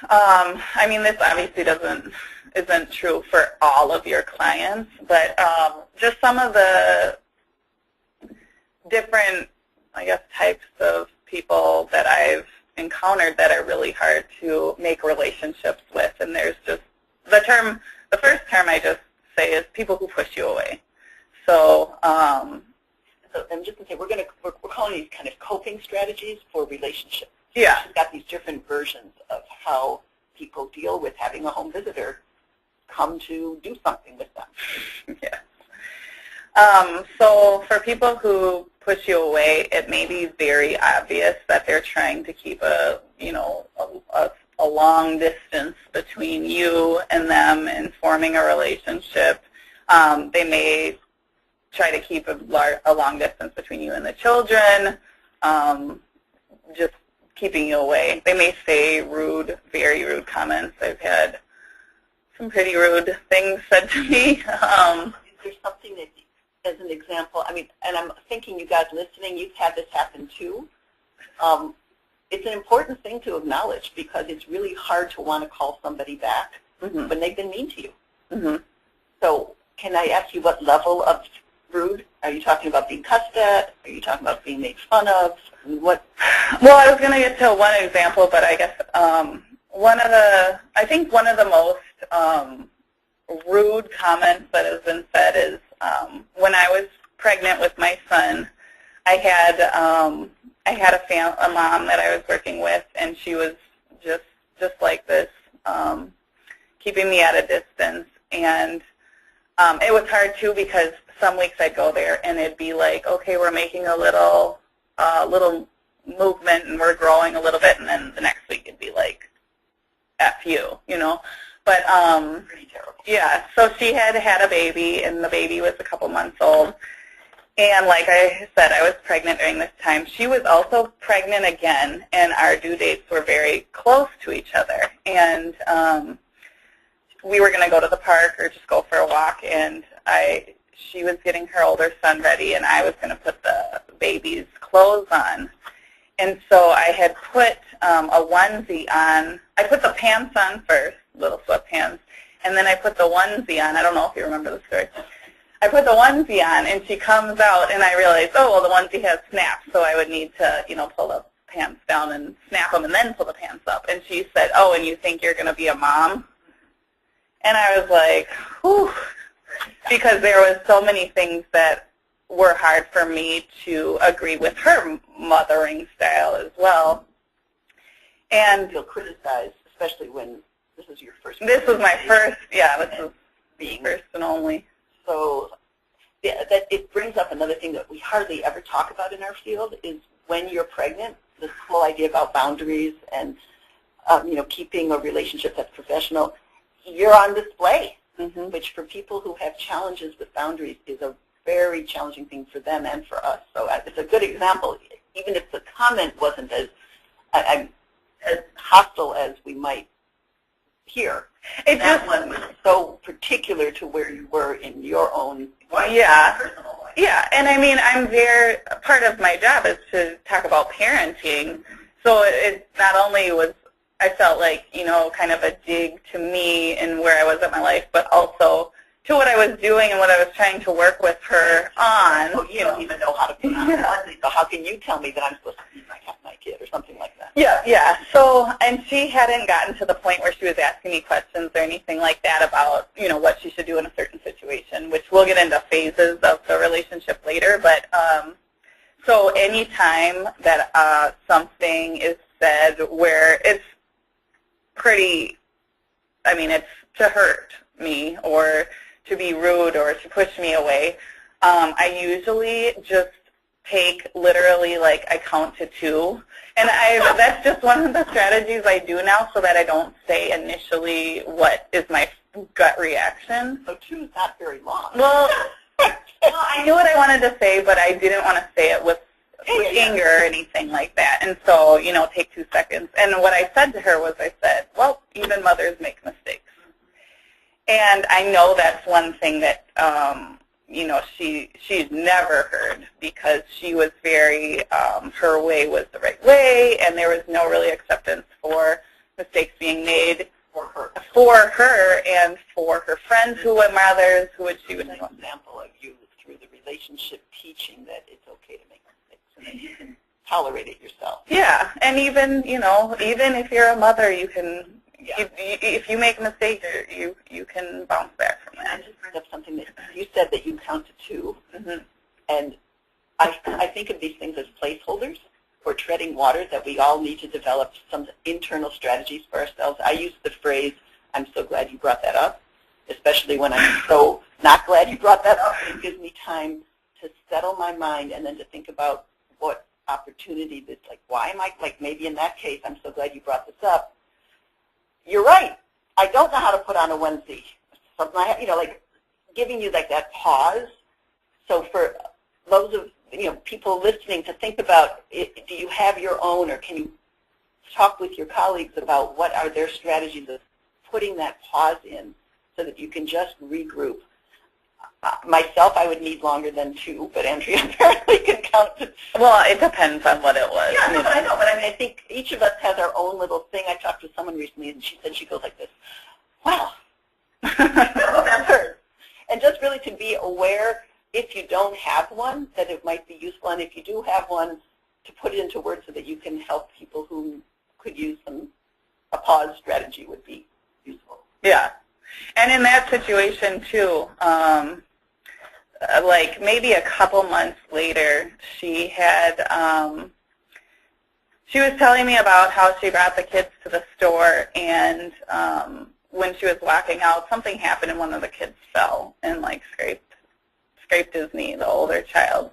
this obviously isn't true for all of your clients, but just some of the different, types of people that I've encountered that are really hard to make relationships with. And there's just the first term I just say is people who push you away. So, I'm just going to say we're calling these kind of coping strategies for relationships. Yeah. We've got these different versions of how people deal with having a home visitor come to do something with them. Yeah. So for people who push you away, it may be very obvious that they're trying to keep a long distance between you and them and forming a relationship. They may try to keep a long distance between you and the children, just keeping you away. They may say very rude comments. I've had some pretty rude things said to me. Is there something that, as an example, and I'm thinking you guys listening, you've had this happen too. It's an important thing to acknowledge because it's really hard to want to call somebody back mm-hmm. when they've been mean to you. Mm-hmm. So can I ask you what level of rude? Are you talking about being cussed at? Are you talking about being made fun of? What? Well, I was going to get to one example, but I guess one of the most rude comments that has been said is when I was pregnant with my son, I had a mom that I was working with, and she was just like this, keeping me at a distance, and it was hard too because some weeks I'd go there and it'd be like, okay, we're making a little movement and we're growing a little bit, and then the next week it'd be like, F you, But pretty terrible. Yeah, so she had a baby, and the baby was a couple months old. And like I said, I was pregnant during this time. She was also pregnant again, and our due dates were very close to each other. And we were going to go to the park or just go for a walk, and she was getting her older son ready, and I was going to put the baby's clothes on. And so I had put a onesie on. I put the pants on first, little sweatpants, and then I put the onesie on. I don't know if you remember the story. I put the onesie on, and she comes out, and I realized, oh, well, the onesie has snaps, so I would need to, pull the pants down and snap them and then pull the pants up. And she said, oh, and you think you're going to be a mom? And I was like, whew, because there was so many things that were hard for me to agree with her mothering style as well. And feel criticized, especially when this is your first. This was my first, this was being first and only. So that it brings up another thing that we hardly ever talk about in our field is when you're pregnant, this whole idea about boundaries and keeping a relationship that's professional, you're on display, which for people who have challenges with boundaries is a very challenging thing for them and for us. So it's a good example, even if the comment wasn't as hostile as we might hear. That one was so particular to where you were in your own personal life. Yeah, and I mean, part of my job is to talk about parenting, so it not only was, I felt like, kind of a dig to me and where I was in my life, but also to what I was doing and what I was trying to work with her on. Oh, you don't even know how to put on a onesie, so how can you tell me that I'm supposed to feed my kid or something like that? Yeah. So, and she hadn't gotten to the point where she was asking me questions or anything like that about, what she should do in a certain situation, which we'll get into phases of the relationship later. But so any time that something is said where it's it's to hurt me or to be rude or to push me away, I usually just take literally, I count to 2. And that's just one of the strategies I do now so that I don't say initially what is my gut reaction. So 2 is not very long. Well, I knew what I wanted to say, but I didn't want to say it with anger or anything like that. And so, take 2 seconds. And what I said to her was I said, well, even mothers make mistakes. And I know that's one thing that, she's never heard because she was very, her way was the right way, and there was no really acceptance for mistakes being made for her and for her friends who were mothers who would she would an example of you through the relationship teaching that it's okay to make mistakes and that you can tolerate it yourself. Yeah, and even if you're a mother, you can. If you make a mistake, you can bounce back from that. I just bring up something that you said that you count to 2, and I think of these things as placeholders for treading water, that we all need to develop some internal strategies for ourselves. I use the phrase, I'm so glad you brought that up, especially when I'm so not glad you brought that up. It gives me time to settle my mind and then to think about what opportunity this, why am I, maybe in that case, I'm so glad you brought this up. You're right. I don't know how to put on a onesie. Something giving you that pause. So for those of people listening to think about, do you have your own, or can you talk with your colleagues about what are their strategies of putting that pause in so that you can just regroup? Myself, I would need longer than 2, but Andrea apparently can count to. Well, it depends on what it was. Yeah, I know, but I think each of us has our own little thing. I talked to someone recently, and she said she goes like this, wow. That's her. And just really to be aware, if you don't have one, that it might be useful, and if you do have one, to put it into words so that you can help people who could use a pause strategy would be useful. Yeah. And in that situation, too, maybe a couple months later, she was telling me about how she brought the kids to the store, and when she was walking out, something happened and one of the kids fell and scraped his knee, the older child.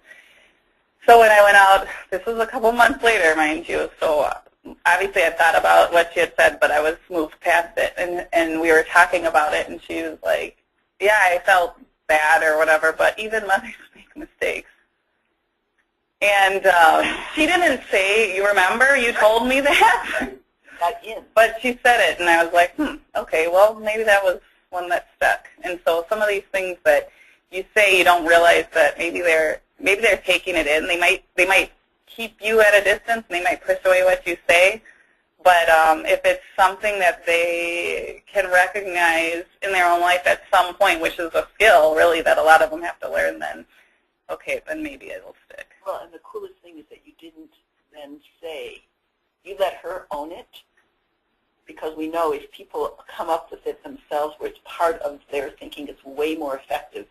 So when I went out, this was a couple months later, mind you, so obviously I thought about what she had said, but I was moved past it, and we were talking about it, and she was like, yeah, I felt bad or whatever, but even mothers make mistakes. And she didn't say, you remember, you told me that? But she said it, and I was like, okay, well, maybe that was one that stuck. And so some of these things that you say, you don't realize that maybe they're taking it in. They might keep you at a distance, and they might push away what you say, But if it's something that they can recognize in their own life at some point, which is a skill, really, that a lot of them have to learn, then, okay, then maybe it'll stick. Well, and the coolest thing is that you didn't then say, you let her own it, because we know if people come up with it themselves where it's part of their thinking, it's way more effective.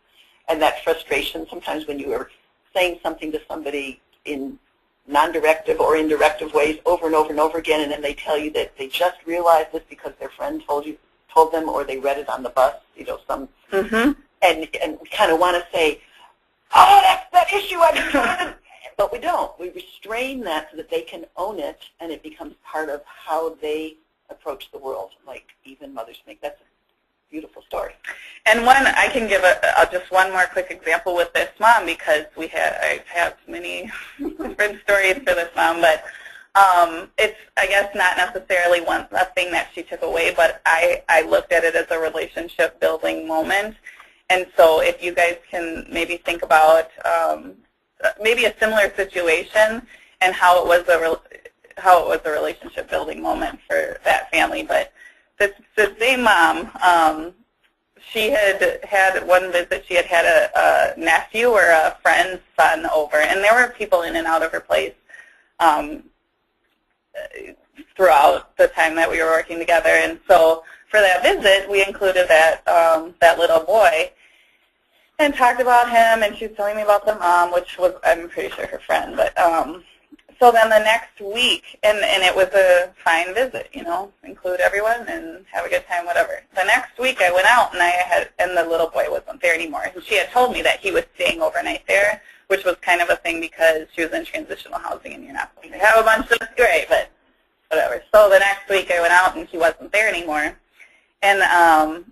And that frustration, sometimes when you are saying something to somebody in non-directive or in directive ways over and over and over again, and then they tell you that they just realized this because their friend told them, or they read it on the bus, and we kind of want to say, oh, that's that issue I've been trying to, but we don't. We restrain that so that they can own it, and it becomes part of how they approach the world, like even mothers make. That's a beautiful story. And I can give just one more quick example with this mom, because I have many different stories for this mom, but it's, I guess, not necessarily a thing that she took away, but I looked at it as a relationship building moment. And so if you guys can maybe think about maybe a similar situation and how it was a relationship building moment for that family. But the same mom, she had one visit, she had a nephew or a friend's son over, and there were people in and out of her place throughout the time that we were working together. And so for that visit, we included that little boy and talked about him, and she was telling me about the mom, which was, I'm pretty sure, her friend. But so then the next week, and it was a fine visit, include everyone and have a good time, whatever. The next week I went out, and the little boy wasn't there anymore. And she had told me that he was staying overnight there, which was kind of a thing because she was in transitional housing and you're not going to have a bunch of, right, but whatever. So the next week I went out and he wasn't there anymore. And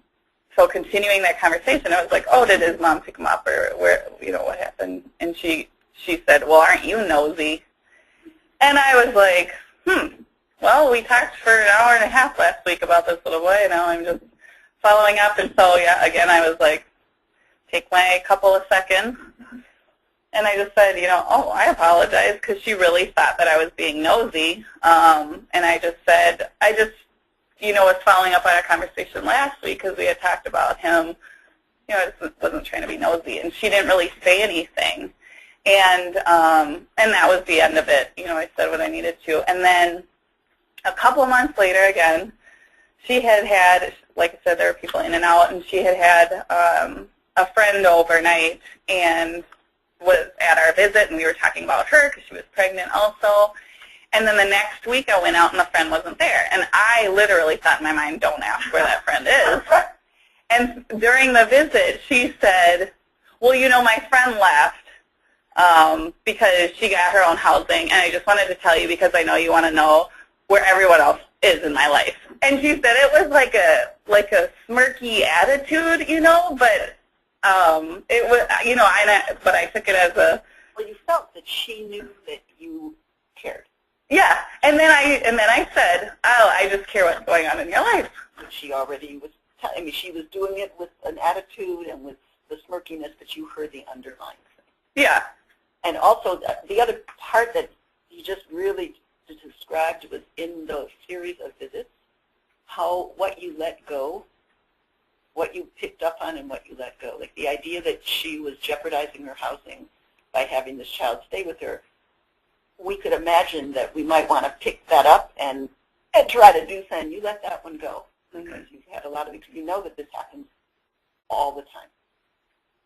so continuing that conversation, I was like, oh, did his mom pick him up, or what happened? And she said, well, aren't you nosy? And I was like, well, we talked for an hour and a half last week about this little boy, and now I'm just following up. And so, yeah, again, I was like, take my couple of seconds. And I just said, oh, I apologize, because she really thought that I was being nosy. And I just said, was following up on our conversation last week because we had talked about him. I just wasn't trying to be nosy. And she didn't really say anything. And that was the end of it. I said what I needed to. And then a couple of months later, again, she had, like I said, there were people in and out, and she had a friend overnight and was at our visit, and we were talking about her because she was pregnant also. And then the next week I went out and the friend wasn't there. And I literally thought in my mind, don't ask where that friend is. And during the visit, she said, well, my friend left because she got her own housing, and I just wanted to tell you because I know you want to know where everyone else is in my life. And she said it was like a smirky attitude, but it was, but I took it as a. Well, you felt that she knew that you cared. Yeah, and then I said, oh, I just care what's going on in your life. But she already was. She was doing it with an attitude and with the smirkiness, but you heard the underlying thing. Yeah. And also, the other part that you just really described was in the series of visits, what you let go, what you picked up on and what you let go. Like the idea that she was jeopardizing her housing by having this child stay with her, we could imagine that we might want to pick that up and try to do something. You let that one go because you've had a lot of, you know that this happens all the time.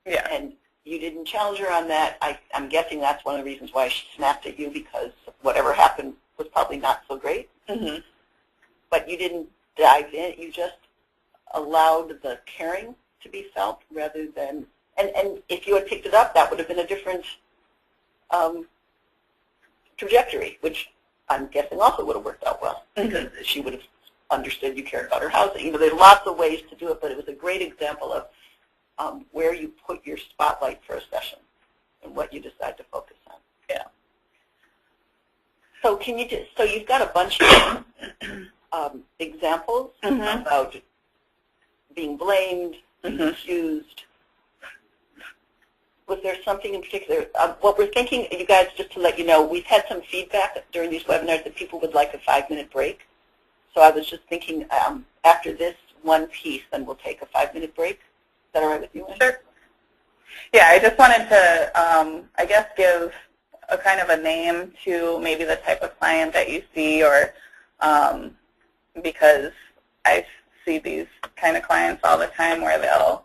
Yeah. And you didn't challenge her on that. I'm guessing that's one of the reasons why she snapped at you, because whatever happened was probably not so great. Mm-hmm. But you didn't dive in. You just allowed the caring to be felt rather than, and if you had picked it up, that would have been a different trajectory, which I'm guessing also would have worked out well, because she would have understood you cared about her housing. There's lots of ways to do it, but it was a great example of where you put your spotlight for a session and what you decide to focus on. Yeah. So so you've got a bunch of examples about being blamed, being accused. Was there something in particular? What we're thinking, you guys, just to let you know, we've had some feedback during these webinars that people would like a 5-minute break. So I was just thinking, after this one piece, then we'll take a 5-minute break. Is that all right with you, Ann? Sure. Yeah, I just wanted to, I guess, give a kind of a name to maybe the type of client that you see, or because I see these kind of clients all the time where they'll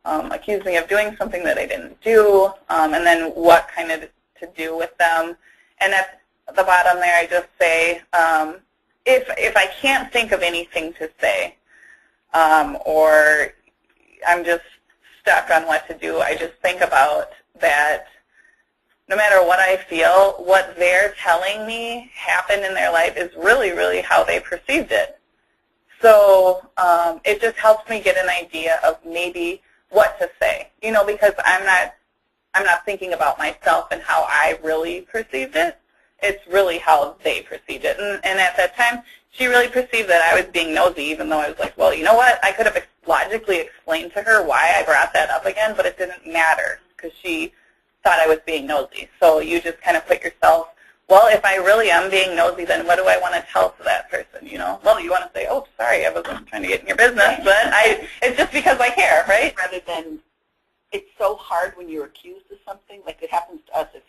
accuse me of doing something that I didn't do, and then what kind of to do with them. And at the bottom there, I just say, if I can't think of anything to say, or I'm just stuck on what to do, I just think about that no matter what I feel, what they're telling me happened in their life is really, really how they perceived it. So it just helps me get an idea of maybe what to say, because I'm not thinking about myself and how I really perceived it. It's really how they perceived it. And at that time, she really perceived that I was being nosy, even though I was like, well, you know what? I could have logically explained to her why I brought that up again, but it didn't matter because she thought I was being nosy. So you just kind of put yourself, well, if I really am being nosy, then what do I want to tell to that person, Well, you want to say, oh, sorry, I wasn't trying to get in your business, but it's just because I care, right? Rather than, it's so hard when you're accused of something. Like it happens to us if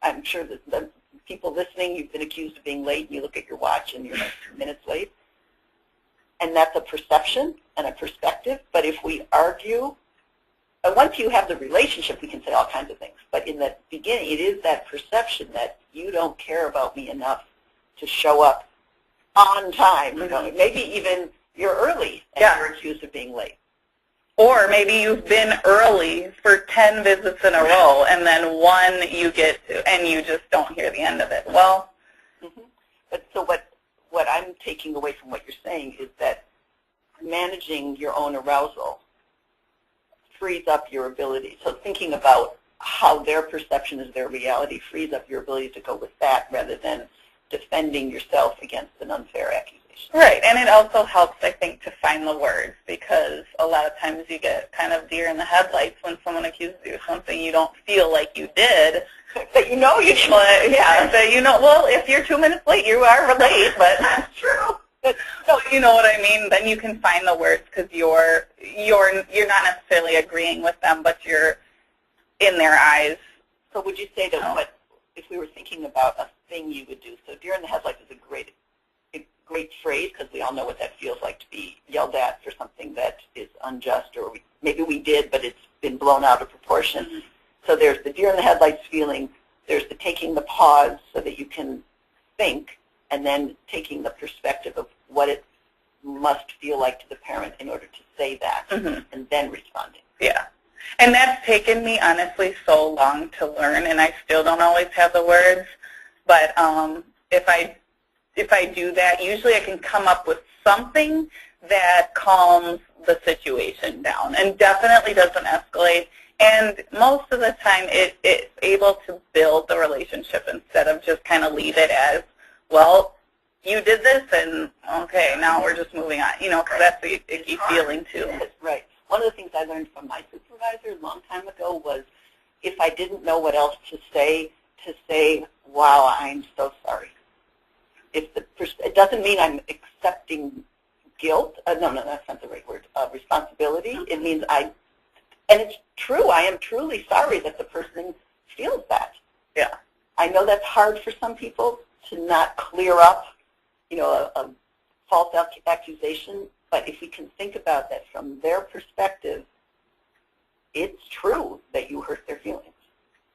I'm sure that the people listening, you've been accused of being late, and you look at your watch and you're like 2 minutes late. And that's a perception and a perspective. But if we argue, once you have the relationship, we can say all kinds of things. But in the beginning, it is that perception that you don't care about me enough to show up on time. Maybe even you're early and you're accused of being late. Or maybe you've been early for 10 visits in a row, and then one you get to, and you just don't hear the end of it. Well, but so what I'm taking away from what you're saying is that managing your own arousal frees up your ability. So thinking about how their perception is their reality frees up your ability to go with that rather than defending yourself against an unfair accusation. Right, and it also helps, I think, to find the words, because a lot of times you get kind of deer in the headlights when someone accuses you of something you don't feel like you did. But you know you should. Yeah, so well, if you're 2 minutes late, you are late, but that's true. But so you know what I mean? Then you can find the words because you're not necessarily agreeing with them, but you're in their eyes. So would you say that what if we were thinking about a thing you would do? So deer in the headlights is a great phrase because we all know what that feels like to be yelled at for something that is unjust, or maybe we did, but it's been blown out of proportion. Mm-hmm. So there's the deer in the headlights feeling. There's the taking the pause so that you can think, and then taking the perspective of what it must feel like to the parent in order to say that, and then responding. Yeah. And that's taken me, honestly, so long to learn, and I still don't always have the words. But if I do that, usually I can come up with something that calms the situation down and definitely doesn't escalate. And most of the time, it's able to build the relationship instead of just kind of leave it as, well, you did this, and okay, now we're just moving on. Because that's the icky feeling too. Right. One of the things I learned from my supervisor a long time ago was if I didn't know what else to say, wow, I'm so sorry. It doesn't mean I'm accepting guilt. No, that's not the right word. Responsibility. It means and it's true. I am truly sorry that the person feels that. Yeah. I know that's hard for some people to not clear up, a false accusation. But if we can think about that from their perspective, it's true that you hurt their feelings.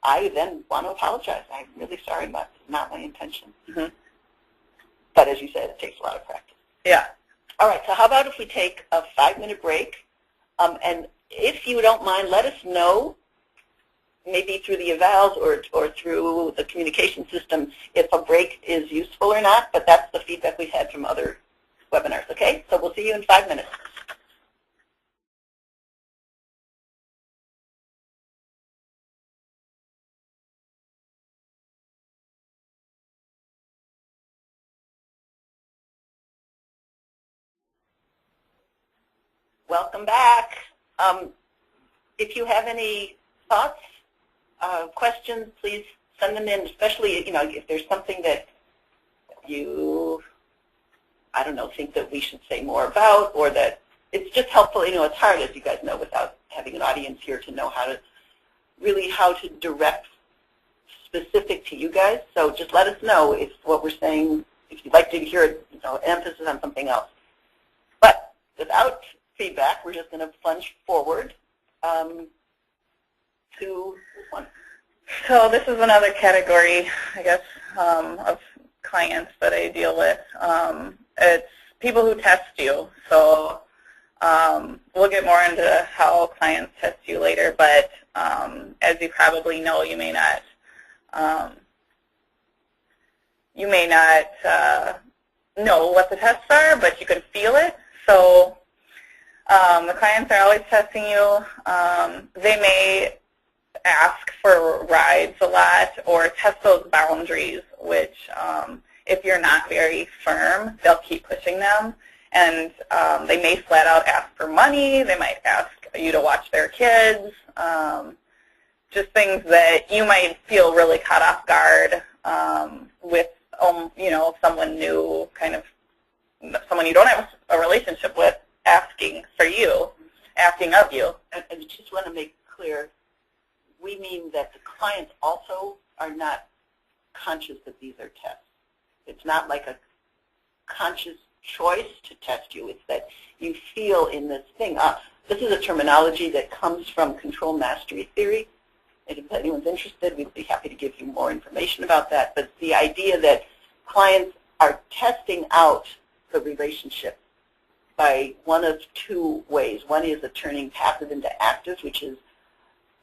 I then want to apologize. I'm really sorry, but it's not my intention. Mm-hmm. But as you said, it takes a lot of practice. Yeah. All right, so how about if we take a 5-minute break? And if you don't mind, let us know, maybe through the evals or through the communication system, if a break is useful or not. But that's the feedback we've had from other webinars, okay? So we'll see you in 5 minutes. Welcome back. If you have any thoughts, questions, please send them in, especially, if there's something that I don't know, think that we should say more about, or that it's just helpful. It's hard, as you guys know, without having an audience here to know how to direct specific to you guys. So just let us know if what we're saying, if you'd like to hear emphasis on something else. But without feedback, we're just going to plunge forward to this one. So this is another category, I guess, of clients that I deal with. It's people who test you. So we'll get more into how clients test you later, but as you probably know, you may not know what the tests are, but you can feel it. So the clients are always testing you. They may ask for rides a lot or test those boundaries, which if you're not very firm, they'll keep pushing them. And they may flat out ask for money. They might ask you to watch their kids. Just things that you might feel really caught off guard with, someone new, kind of someone you don't have a relationship with, asking for you, asking of you. And I just want to make clear, we mean that the clients also are not conscious that these are tests. It's not like a conscious choice to test you. It's that you feel in this thing. This is a terminology that comes from control mastery theory. And if anyone's interested, we'd be happy to give you more information about that. But the idea that clients are testing out the relationship by one of two ways. One is a turning passive into active, which is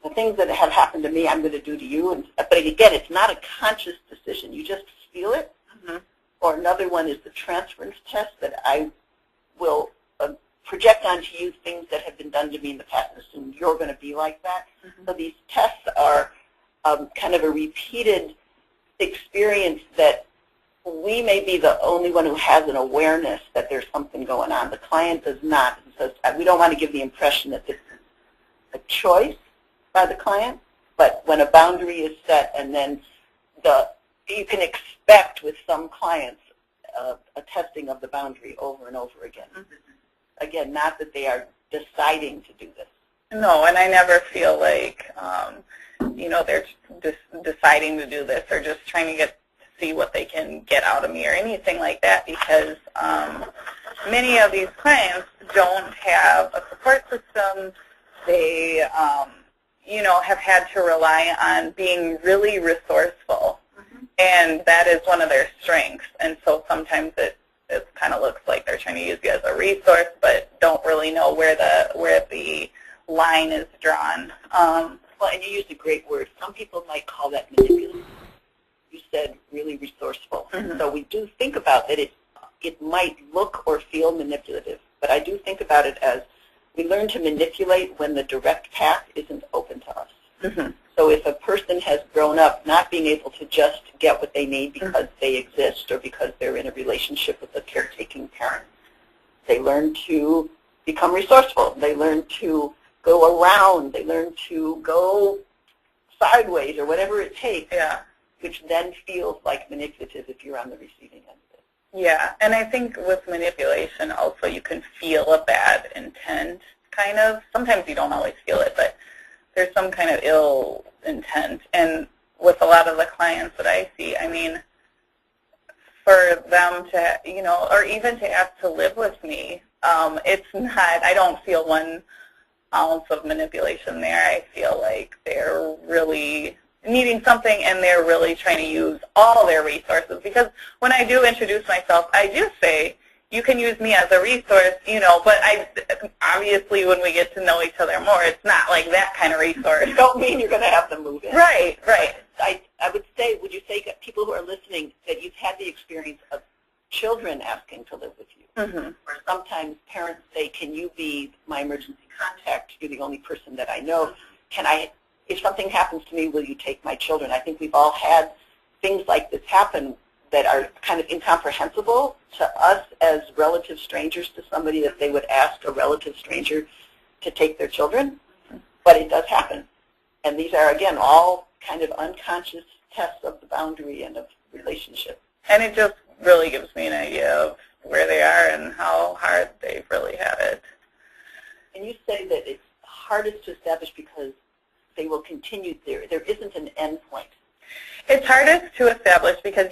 the things that have happened to me, I'm going to do to you. But again, it's not a conscious decision. You just feel it. Mm-hmm. Or another one is the transference test, that I will project onto you things that have been done to me in the past, and you're going to be like that. Mm-hmm. So these tests are kind of a repeated experience that we may be the only one who has an awareness that there's something going on. The client does not. So we don't want to give the impression that this is a choice by the client, but when a boundary is set, and then you can expect with some clients a testing of the boundary over and over again. Mm-hmm. Again, not that they are deciding to do this. No, and I never feel like, they're just deciding to do this or just trying to see what they can get out of me or anything like that, because many of these clients don't have a support system. They, have had to rely on being really resourceful, mm-hmm. and that is one of their strengths. And so sometimes it kind of looks like they're trying to use you as a resource, but don't really know where the line is drawn. Well, and you used a great word. Some people might call that manipulative. You said really resourceful. Mm-hmm. So we do think about that. It might look or feel manipulative, but I do think about it as we learn to manipulate when the direct path isn't open to us. Mm-hmm. So if a person has grown up not being able to just get what they need because mm-hmm. they exist or because they're in a relationship with a caretaking parent, they learn to become resourceful. They learn to go around. They learn to go sideways or whatever it takes, yeah. which then feels like manipulative if you're on the receiving end of it. Yeah, and I think with manipulation also you can feel a bad intent, kind of. Sometimes you don't always feel it, but there's some kind of ill intent. And with a lot of the clients that I see, I mean, for them to, or even to ask to live with me, it's not, I don't feel one ounce of manipulation there. I feel like they're really needing something and they're really trying to use all their resources. Because when I do introduce myself, I do say, you can use me as a resource, but obviously when we get to know each other more, it's not like that kind of resource. You don't mean you're going to have them move in. Right. I would say, people who are listening, that you've had the experience of children asking to live with you. Mm-hmm. Or sometimes parents say, can you be my emergency contact? You're the only person that I know. If something happens to me, will you take my children? I think we've all had things like this happen that are kind of incomprehensible to us as relative strangers to somebody, that they would ask a relative stranger to take their children. But it does happen. And these are, again, all kind of unconscious tests of the boundary and of relationship. And it just really gives me an idea of where they are and how hard they've really had it. And you say that it's hardest to establish because they will continue there. There isn't an end point. It's hardest to establish because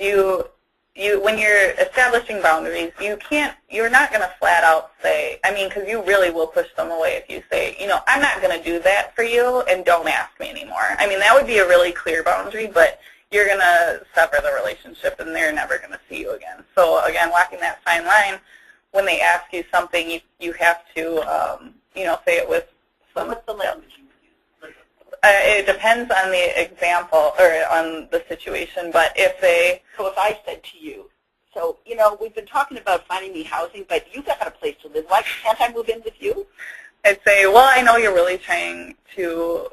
when you're establishing boundaries, you're not going to flat out say, because you really will push them away if you say, I'm not going to do that for you and don't ask me anymore. That would be a really clear boundary, but you're going to sever the relationship and they're never going to see you again. So again, walking that fine line, when they ask you something, you have to, say it with some. What's the language you use? It depends on the example or on the situation, but So if I said to you, we've been talking about finding me housing, but you've got a place to live. Why can't I move in with you? I'd say, well, I know you're really trying to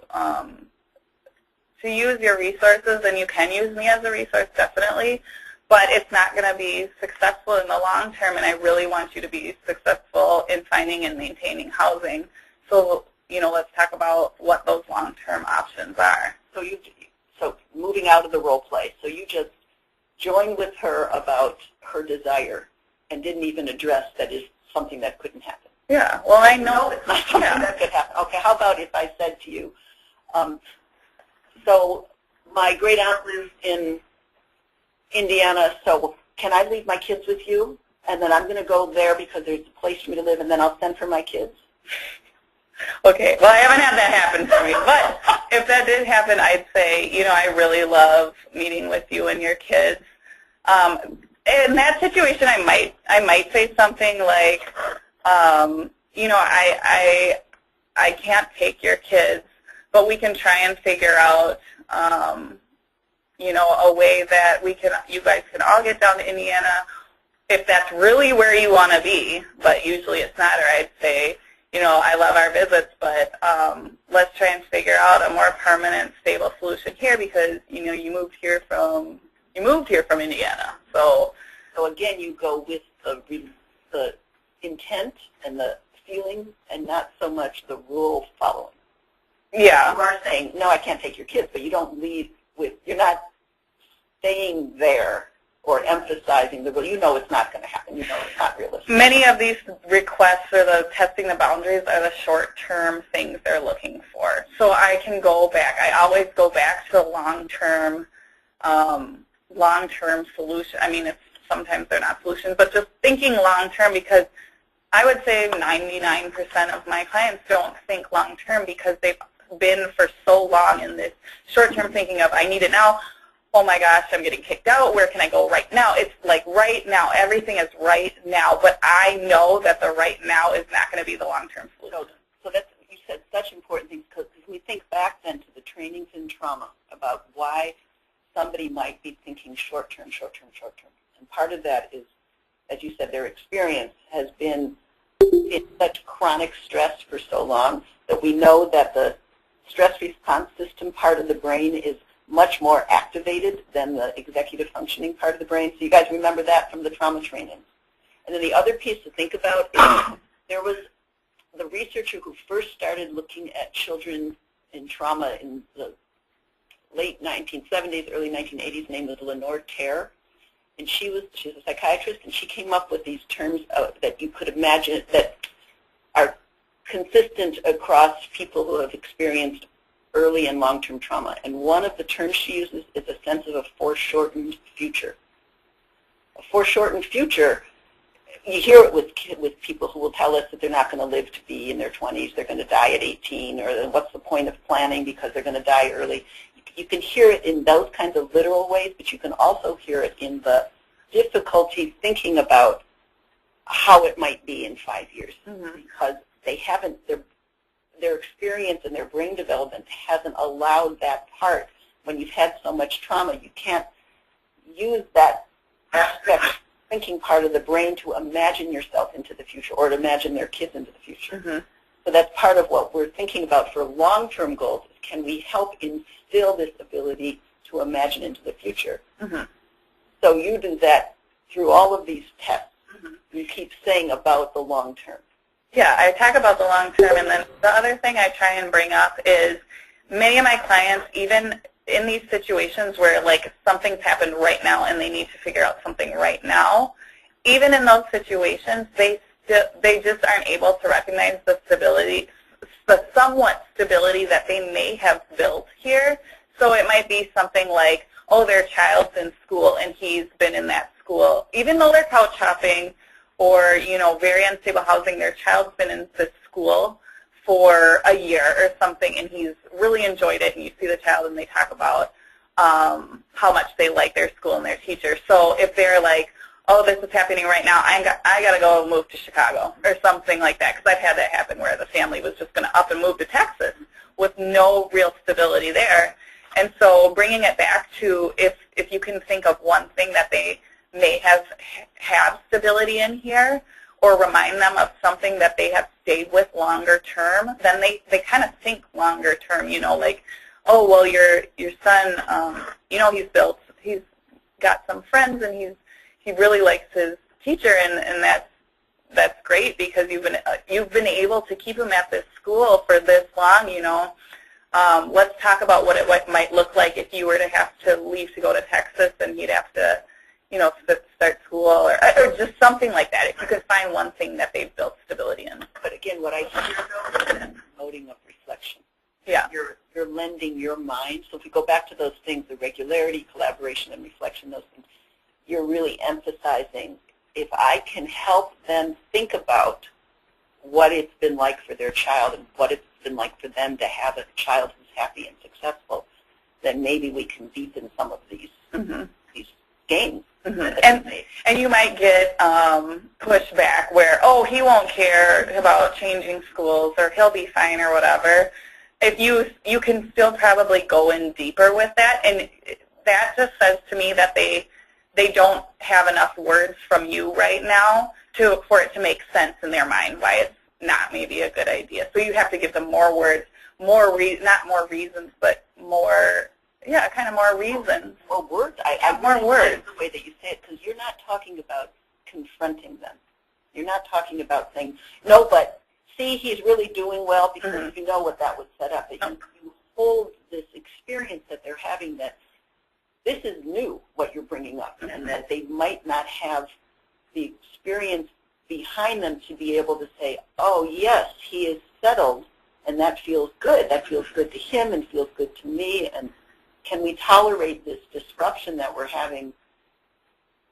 use your resources, and you can use me as a resource, definitely, but it's not going to be successful in the long term, and I really want you to be successful in finding and maintaining housing. So, let's talk about what those long-term options are. So moving out of the role play, so you just joined with her about her desire and didn't even address that is something that couldn't happen. Yeah, well, I know it's not something that could happen. Okay, how about if I said to you, so my great aunt lives in Indiana, so can I leave my kids with you? And then I'm going to go there because there's a place for me to live, and then I'll send for my kids? Okay, well, I haven't had that happen for me, but if that did happen, I'd say, I really love meeting with you and your kids. In that situation, I might say something like, I can't take your kids, but we can try and figure out, a way that you guys can all get down to Indiana if that's really where you want to be, but usually it's not, or I'd say, I love our visits, but let's try and figure out a more permanent, stable solution here because, you moved here from Indiana. So again, you go with the intent and the feeling and not so much the rule following. Yeah. You are saying, no, I can't take your kids, but you don't leave you're not staying there or emphasizing the rule. It's not going to happen. It's not realistic. Many of these requests or the testing the boundaries are the short-term things they're looking for. So I can go back. I always go back to the long-term solution. Sometimes they're not solutions, but just thinking long-term because I would say 99% of my clients don't think long-term because they've been for so long in this short-term thinking of I need it now. Oh my gosh, I'm getting kicked out. Where can I go right now? It's like right now. Everything is right now, but I know that the right now is not going to be the long-term solution. So that's, you said such important things because we think back then to the trainings in trauma about why somebody might be thinking short-term. And part of that is, as you said, their experience has been in such chronic stress for so long that we know that the stress response system part of the brain is much more activated than the executive functioning part of the brain. So you guys remember that from the trauma training. And then the other piece to think about is there was the researcher who first started looking at children in trauma in the late 1970s, early 1980s, named was Lenore Terr. And she's a psychiatrist, and she came up with these terms that you could imagine that are consistent across people who have experienced early and long-term trauma. And one of the terms she uses is a sense of a foreshortened future. A foreshortened future, you hear it with people who will tell us that they're not going to live to be in their 20s, they're going to die at 18, or what's the point of planning because they're going to die early. You can hear it in those kinds of literal ways, but you can also hear it in the difficulty thinking about how it might be in 5 years because they haven't, their experience and their brain development hasn't allowed that part. When you've had so much trauma, you can't use that aspect, thinking part of the brain to imagine yourself into the future or to imagine their kids into the future. So that's part of what we're thinking about for long-term goals is can we help instill this ability to imagine into the future. So you do that through all of these tests. You keep saying about the long term. Yeah, I talk about the long term, and then the other thing I try and bring up is many of my clients, even in these situations where like something's happened right now and they need to figure out something right now, even in those situations, they just aren't able to recognize the stability, the somewhat stability that they may have built here. So it might be something like, oh, their child's in school and he's been in that school. Even though they're couch hopping or, you know, very unstable housing, their child's been in this school for a year or something and he's really enjoyed it, and you see the child and they talk about how much they like their school and their teacher. So if they're like, oh, this is happening right now, I got to go move to Chicago or something like that, because I've had that happen where the family was just going to up and move to Texas with no real stability there. And so bringing it back to if you can think of one thing that they may have stability in here, or remind them of something that they have stayed with longer term, then they kind of think longer term, you know, like, oh, well, your son, you know, he's got some friends and he really likes his teacher, and that's great because you've been able to keep him at this school for this long, you know. Let's talk about what it might look like if you were to have to leave to go to Texas and he'd have to, you know, start school or just something like that. If you could find one thing that they've built stability in. But again, what I hear is promoting of reflection. Yeah. You're lending your mind. So if we go back to those things, the regularity, collaboration, and reflection, those things, you're really emphasizing, if I can help them think about what it's been like for their child and what it's been like for them to have a child who's happy and successful, then maybe we can deepen some of these these gains. And you might get pushback where, oh, he won't care about changing schools or he'll be fine or whatever. If you can still probably go in deeper with that, and that just says to me that they don't have enough words from you right now for it to make sense in their mind why it's not maybe a good idea. So you have to give them more words, not more reasons, but more, kind of more reasons. More words. More words. The way that you say it, because you're not talking about confronting them. You're not talking about saying, no, but see, he's really doing well, because you know what that would set up. That you hold this experience that they're having, that this is new, what you're bringing up, and that they might not have the experience behind them to be able to say, oh, yes, he is settled, and that feels good. That feels good to him and feels good to me, and can we tolerate this disruption that we're having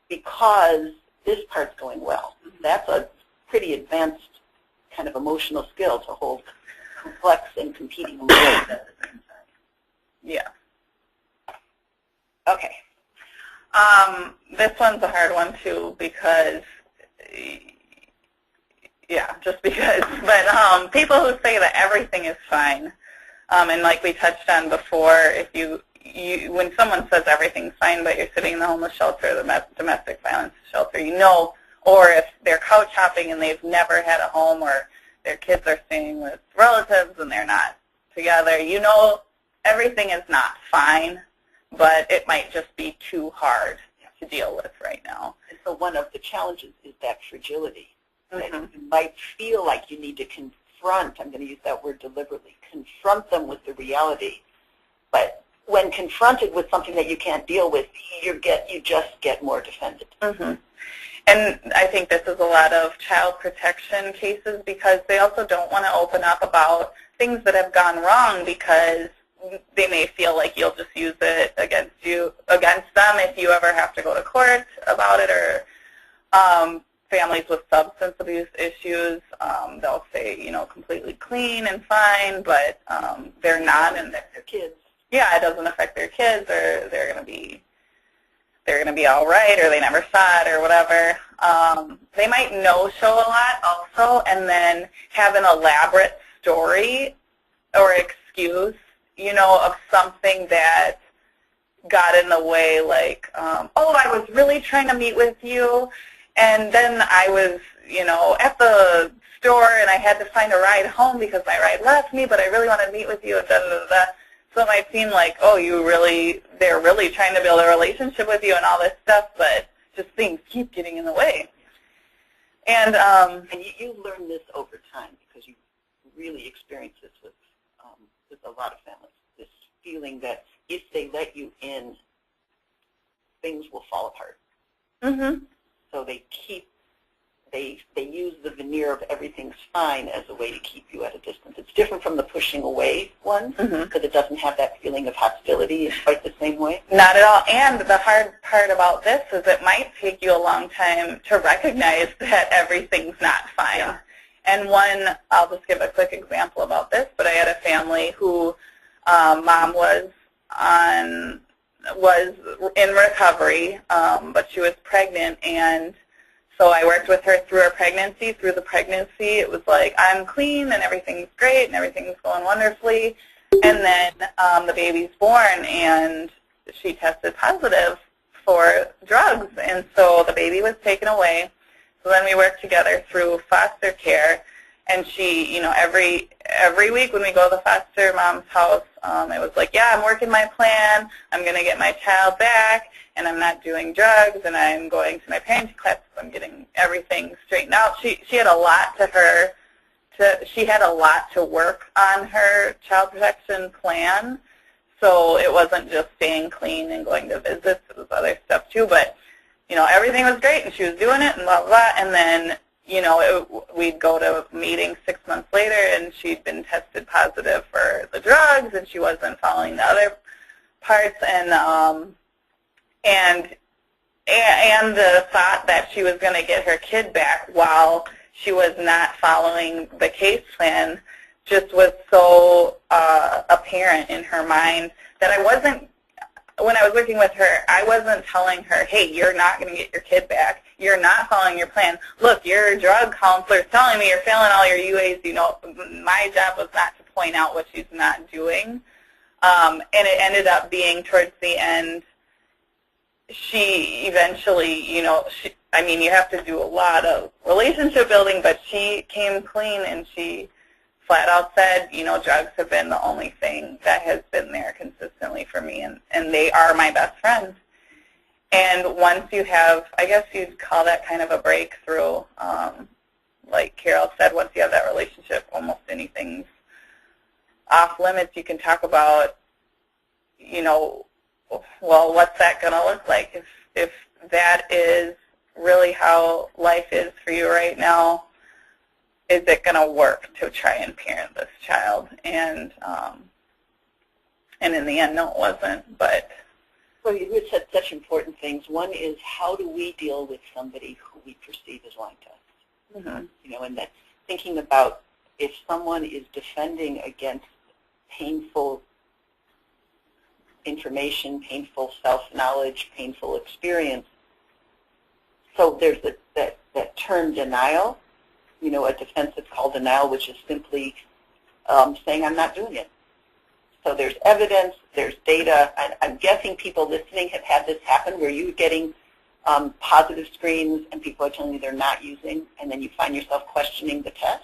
because this part's going well? That's a pretty advanced kind of emotional skill, to hold complex and competing emotions at the same time. Yeah. Okay. This one's a hard one too, because, just because. But people who say that everything is fine, and like we touched on before, if when someone says everything's fine, but you're sitting in the homeless shelter, the domestic violence shelter, you know, or if they're couch hopping and they've never had a home, or their kids are staying with relatives and they're not together, you know, everything is not fine, but it might just be too hard to deal with right now. And so one of the challenges is that fragility. That you might feel like you need to confront, I'm going to use that word deliberately, confront them with the reality. But when confronted with something that you can't deal with, you just get more defended. And I think this is a lot of child protection cases, because they also don't want to open up about things that have gone wrong, because they may feel like you'll just use it against them if you ever have to go to court about it, or families with substance abuse issues, they'll say, you know, completely clean and fine, but they're not, and their kids. Yeah, it doesn't affect their kids, or they're going to be all right, or they never saw it, or whatever. They might show a lot also, and then have an elaborate story or excuse, you know, of something that got in the way, like, oh, I was really trying to meet with you, and then I was, you know, at the store, and I had to find a ride home because my ride left me, but I really wanted to meet with you, and da-da-da-da. So it might seem like, oh, they're really trying to build a relationship with you and all this stuff, but just things keep getting in the way. And you learn this over time, because you really experience this with a lot of families, this feeling that if they let you in, things will fall apart. So they use the veneer of everything's fine as a way to keep you at a distance. It's different from the pushing away one because it doesn't have that feeling of hostility in quite the same way. Not at all. And the hard part about this is it might take you a long time to recognize that everything's not fine. Yeah. And I'll just give a quick example about this, but I had a family who mom was in recovery, but she was pregnant, and so I worked with her through her pregnancy. Through the pregnancy, it was like, I'm clean and everything's great and everything's going wonderfully. And then the baby's born and she tested positive for drugs. And so the baby was taken away. So then we worked together through foster care. And she, every week when we go to the foster mom's house, it was like, yeah, I'm working my plan. I'm going to get my child back, and I'm not doing drugs, and I'm going to my parenting classes. I'm getting everything straightened out. She had a lot she had a lot to work on her child protection plan. So it wasn't just staying clean and going to visits. It was other stuff too. But everything was great, and she was doing it, and blah blah. Blah. And then we'd go to meetings 6 months later, and she'd been tested positive for the drugs, and she wasn't following the other parts, and the thought that she was going to get her kid back while she was not following the case plan just was so apparent in her mind that when I was working with her, I wasn't telling her, hey, you're not going to get your kid back. You're not following your plan. Look, your drug counselor is telling me you're failing all your UAs. My job was not to point out what she's not doing. And it ended up being towards the end, she eventually, you have to do a lot of relationship building, but she came clean and she flat out said, drugs have been the only thing that has been there consistently for me, and they are my best friends. And once you have, I guess you'd call that kind of a breakthrough, like Carol said, once you have that relationship, almost anything's off limits. You can talk about, well, what's that going to look like? If that is really how life is for you right now, is it going to work to try and parent this child? And in the end, no, it wasn't. But so you said such important things. One is, how do we deal with somebody who we perceive as lying to us? And that's thinking about if someone is defending against painful information, painful self-knowledge, painful experience. So there's that term denial. A defensive called denial, which is simply saying I'm not doing it. So there's evidence, there's data. I'm guessing people listening have had this happen where you're getting positive screens and people are telling you they're not using, and then you find yourself questioning the test.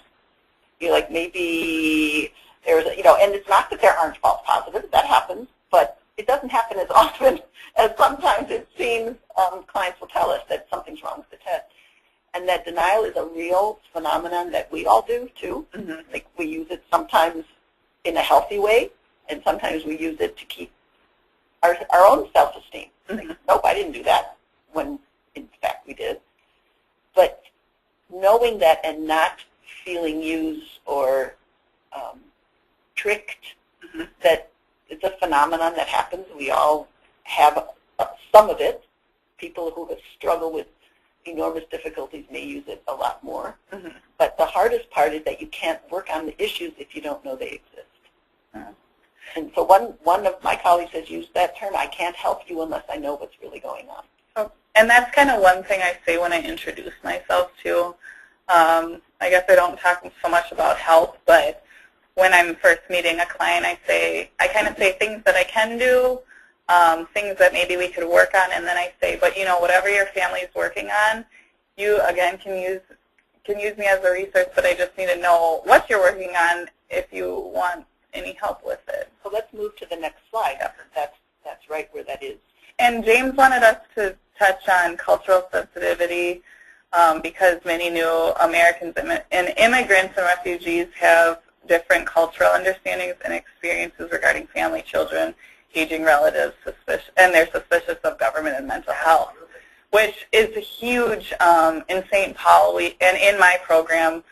You're like, maybe there's, and it's not that there aren't false positives. That happens, but it doesn't happen as often as sometimes it seems. Clients will tell us that something's wrong with the test. And that denial is a real phenomenon that we all do, too. Like, we use it sometimes in a healthy way, and sometimes we use it to keep our own self-esteem. Like, nope, I didn't do that, when, in fact, we did. But knowing that and not feeling used or tricked, that it's a phenomenon that happens. We all have some of it. People who have struggled with enormous difficulties may use it a lot more. But the hardest part is that you can't work on the issues if you don't know they exist. And so one of my colleagues has used that term, I can't help you unless I know what's really going on. Oh, and that's kind of one thing I say when I introduce myself too. I guess I don't talk so much about help, but when I'm first meeting a client, I kind of say things that I can do, things that maybe we could work on, and then I say, but whatever your family is working on, you again can use me as a resource, but I just need to know what you're working on if you want any help with it. So let's move to the next slide. That's right where that is. And James wanted us to touch on cultural sensitivity because many new Americans and immigrants and refugees have different cultural understandings and experiences regarding family, children, aging relatives, and they're suspicious of government and mental health, which is huge in St. Paul. And in my program,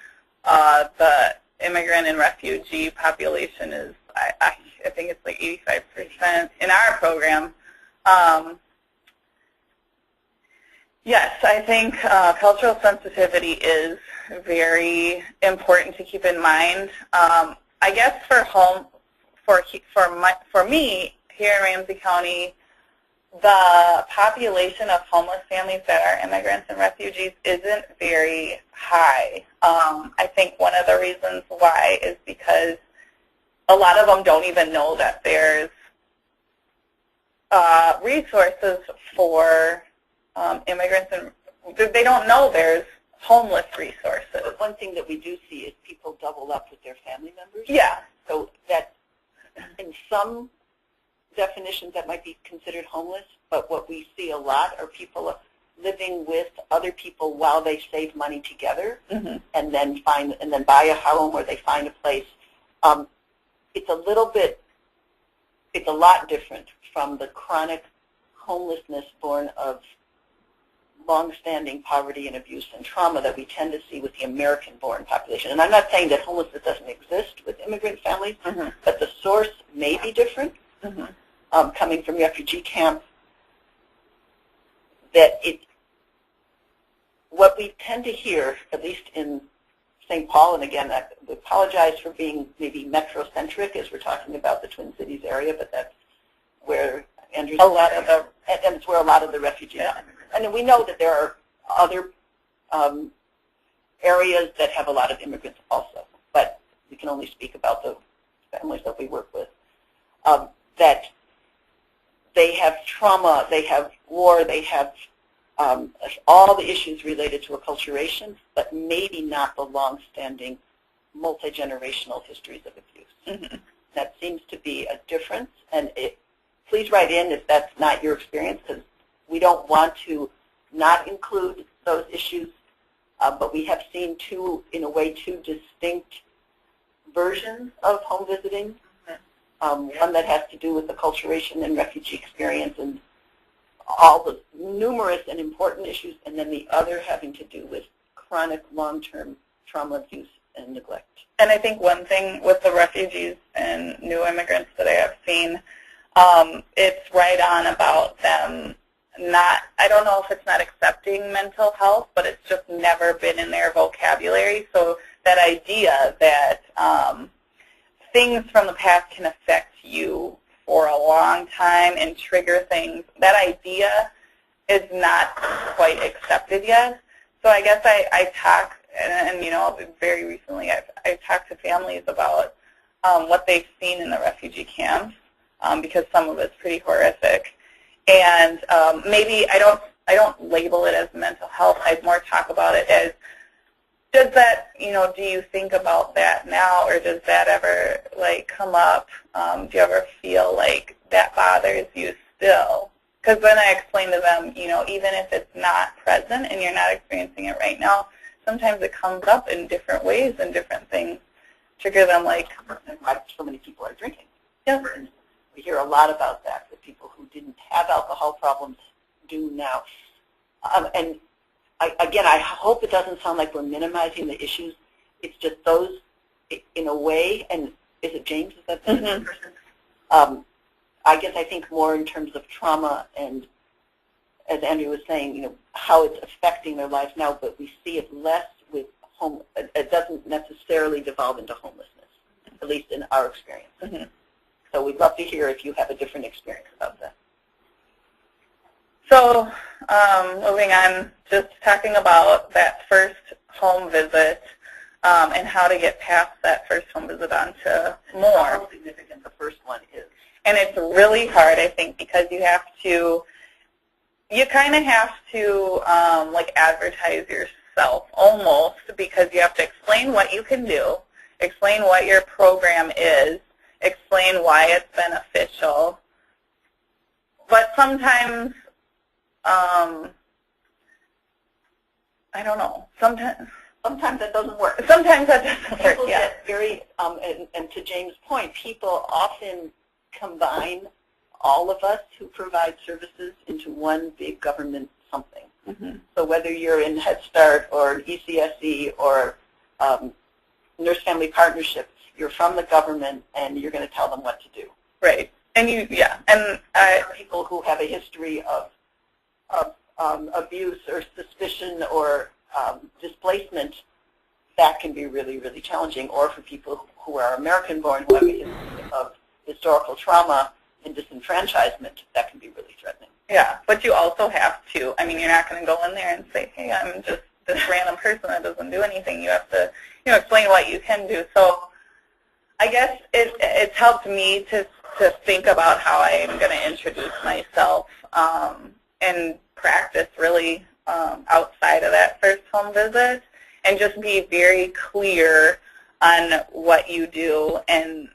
the immigrant and refugee population is, I think it's like 85% in our program. Yes, I think cultural sensitivity is very important to keep in mind. I guess for me here in Ramsey County, the population of homeless families that are immigrants and refugees isn't very high. I think one of the reasons why is because a lot of them don't even know that there's resources for immigrants, and they don't know there's homeless resources. But one thing that we do see is people double up with their family members. Yeah. So that in some definitions that might be considered homeless, but what we see a lot are people living with other people while they save money together, mm-hmm. and then buy a home, or they find a place. It's a lot different from the chronic homelessness born of long-standing poverty and abuse and trauma that we tend to see with the American-born population. And I'm not saying that homelessness doesn't exist with immigrant families, mm-hmm. but the source may be different. Mm-hmm. Coming from refugee camps, what we tend to hear, at least in St. Paul, and again, I apologize for being maybe metrocentric as we're talking about the Twin Cities area, but that's where Andrew's and it's where a lot of the refugees are. And we know that there are other areas that have a lot of immigrants also, but we can only speak about the families that we work with. That they have trauma, they have war, they have all the issues related to acculturation, but maybe not the long-standing multi-generational histories of abuse. Mm-hmm. That seems to be a difference, and please write in if that's not your experience, because we don't want to not include those issues, but we have seen two distinct versions of home visiting. One that has to do with acculturation and refugee experience and all the numerous and important issues, and then the other having to do with chronic long-term trauma, abuse, and neglect. And I think one thing with the refugees and new immigrants that I have seen, it's right on about them I don't know if it's not accepting mental health, but it's just never been in their vocabulary. So that idea that things from the past can affect you for a long time and trigger things, that idea is not quite accepted yet. So I guess I talk, and very recently I've talked to families about what they've seen in the refugee camps, because some of it's pretty horrific. And maybe I don't label it as mental health. I more talk about it as, does that, do you think about that now, or does that ever, come up? Do you ever feel like that bothers you still? Because then I explain to them, even if it's not present and you're not experiencing it right now, sometimes it comes up in different ways and different things trigger them, like why so many people are drinking. Yeah. We hear a lot about that people who didn't have alcohol problems do now. And I hope it doesn't sound like we're minimizing the issues. It's just those, in a way, and is it James? Is that the mm-hmm. person? I think more in terms of trauma and, as Andrew was saying, how it's affecting their lives now, but we see it less with it doesn't necessarily devolve into homelessness, at least in our experience. Mm-hmm. So we'd love to hear if you have a different experience about that. So moving on, just talking about that first home visit and how to get past that first home visit on to more. How significant the first one is. And it's really hard, I think, because you kind of have to advertise yourself almost, because you have to explain what you can do, explain what your program is, explain why it's beneficial. But sometimes, I don't know, sometimes that doesn't work. Sometimes that doesn't work, people yeah. Get very, and to James' point, people often combine all of us who provide services into one big government something. Mm-hmm. So whether you're in Head Start or ECSE or Nurse Family Partnership, you're from the government and you're going to tell them what to do. Right. And and people who have a history of abuse or suspicion or displacement, that can be really, really challenging. Or for people who are American-born who have a history of historical trauma and disenfranchisement, that can be really threatening. Yeah, but you also have to, I mean, you're not going to go in there and say, hey, I'm just this random person that doesn't do anything. You have to, explain what you can do. So I guess it's helped me to think about how I'm going to introduce myself and practice really outside of that first home visit, and just be very clear on what you do and,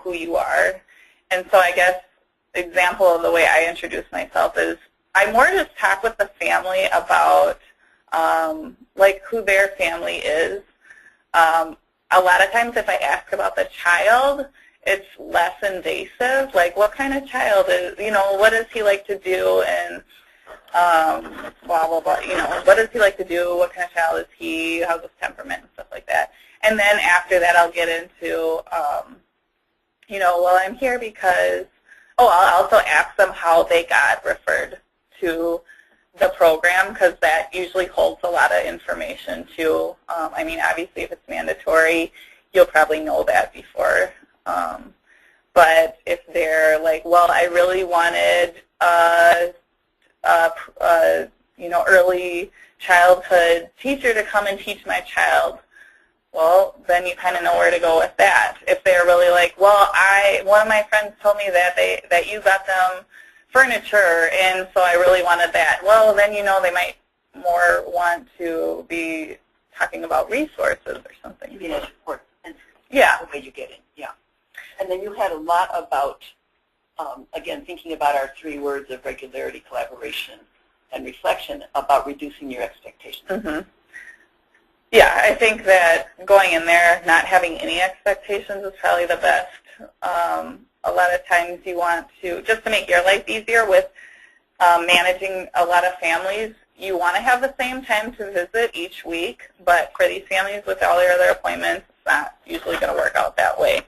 who you are. And so I guess example of the way I introduce myself is I more just talk with the family about who their family is. A lot of times if I ask about the child, it's less invasive, like what kind of child is, what does he like to do, and blah, blah, blah, what does he like to do, what kind of child is he, how's his temperament, and stuff like that. And then after that I'll get into, well, I'm here because, I'll also ask them how they got referred to the program, because that usually holds a lot of information too. I mean, obviously if it's mandatory, you'll probably know that before. But if they're like, well, I really wanted early childhood teacher to come and teach my child, well, then you kind of know where to go with that. If they're really like, well, one of my friends told me that you got them furniture, and so I really wanted that. Well, then they might more want to be talking about resources or something. You mean support entry. Yeah. The way you get in, yeah. And then you had a lot about, again, thinking about our 3 words of regularity, collaboration, and reflection, about reducing your expectations. Mm-hmm. Yeah, I think that going in there, not having any expectations is probably the best. A lot of times you want to, just to make your life easier with managing a lot of families, you want to have the same time to visit each week, but for these families with all their other appointments, it's not usually going to work out that way.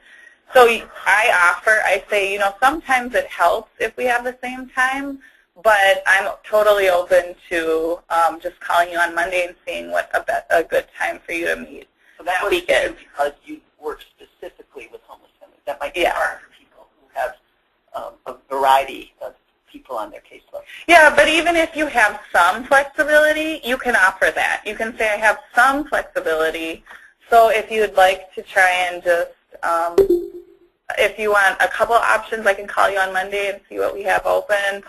So I say, sometimes it helps if we have the same time, but I'm totally open to just calling you on Monday and seeing what a good time for you to meet. So that week is because you work specifically with homeless families. That might be hard for people who have a variety of people on their caseload. Yeah, but even if you have some flexibility, you can offer that. You can say, I have some flexibility, so if you'd like to try and just, if you want a couple options, I can call you on Monday and see what we have open.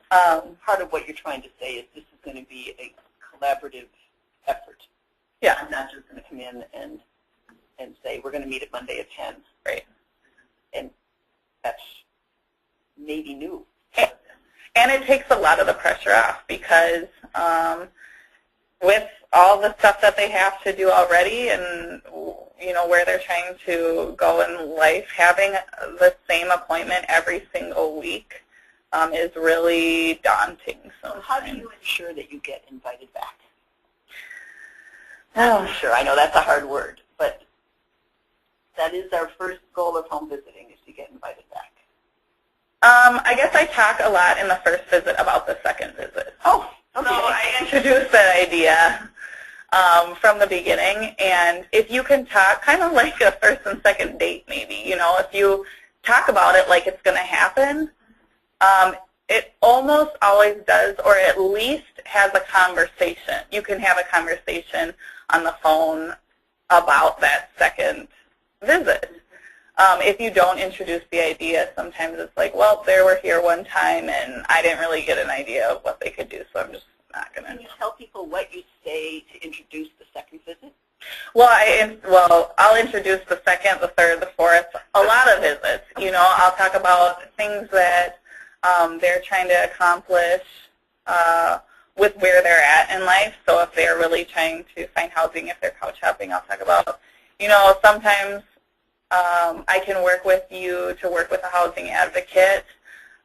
Part of what you're trying to say is this is going to be a collaborative effort. Yeah. I'm not just going to come in and say, we're going to meet at Monday at 10. Right. And that's maybe new. And it takes a lot of the pressure off, because with all the stuff that they have to do already and, where they're trying to go in life, having the same appointment every single week is really daunting. So how do you ensure that you get invited back? Sure, I know that's a hard word, but that is our first goal of home visiting, is to get invited back. I guess I talk a lot in the first visit about the second visit. Oh, okay. So I introduce that idea from the beginning, and if you can talk, kind of like a first and second date maybe, if you talk about it like it's going to happen, it almost always does, or at least has a conversation. You can have a conversation on the phone about that second visit. If you don't introduce the idea, sometimes it's like, well, they were here one time and I didn't really get an idea of what they could do, so I'm just not going to. Can you tell people what you say to introduce the second visit? Well, I'll introduce the second, the third, the fourth, a lot of visits. I'll talk about things that they're trying to accomplish with where they're at in life. So if they're really trying to find housing, if they're couch hopping, I'll talk about, sometimes I can work with you to work with a housing advocate.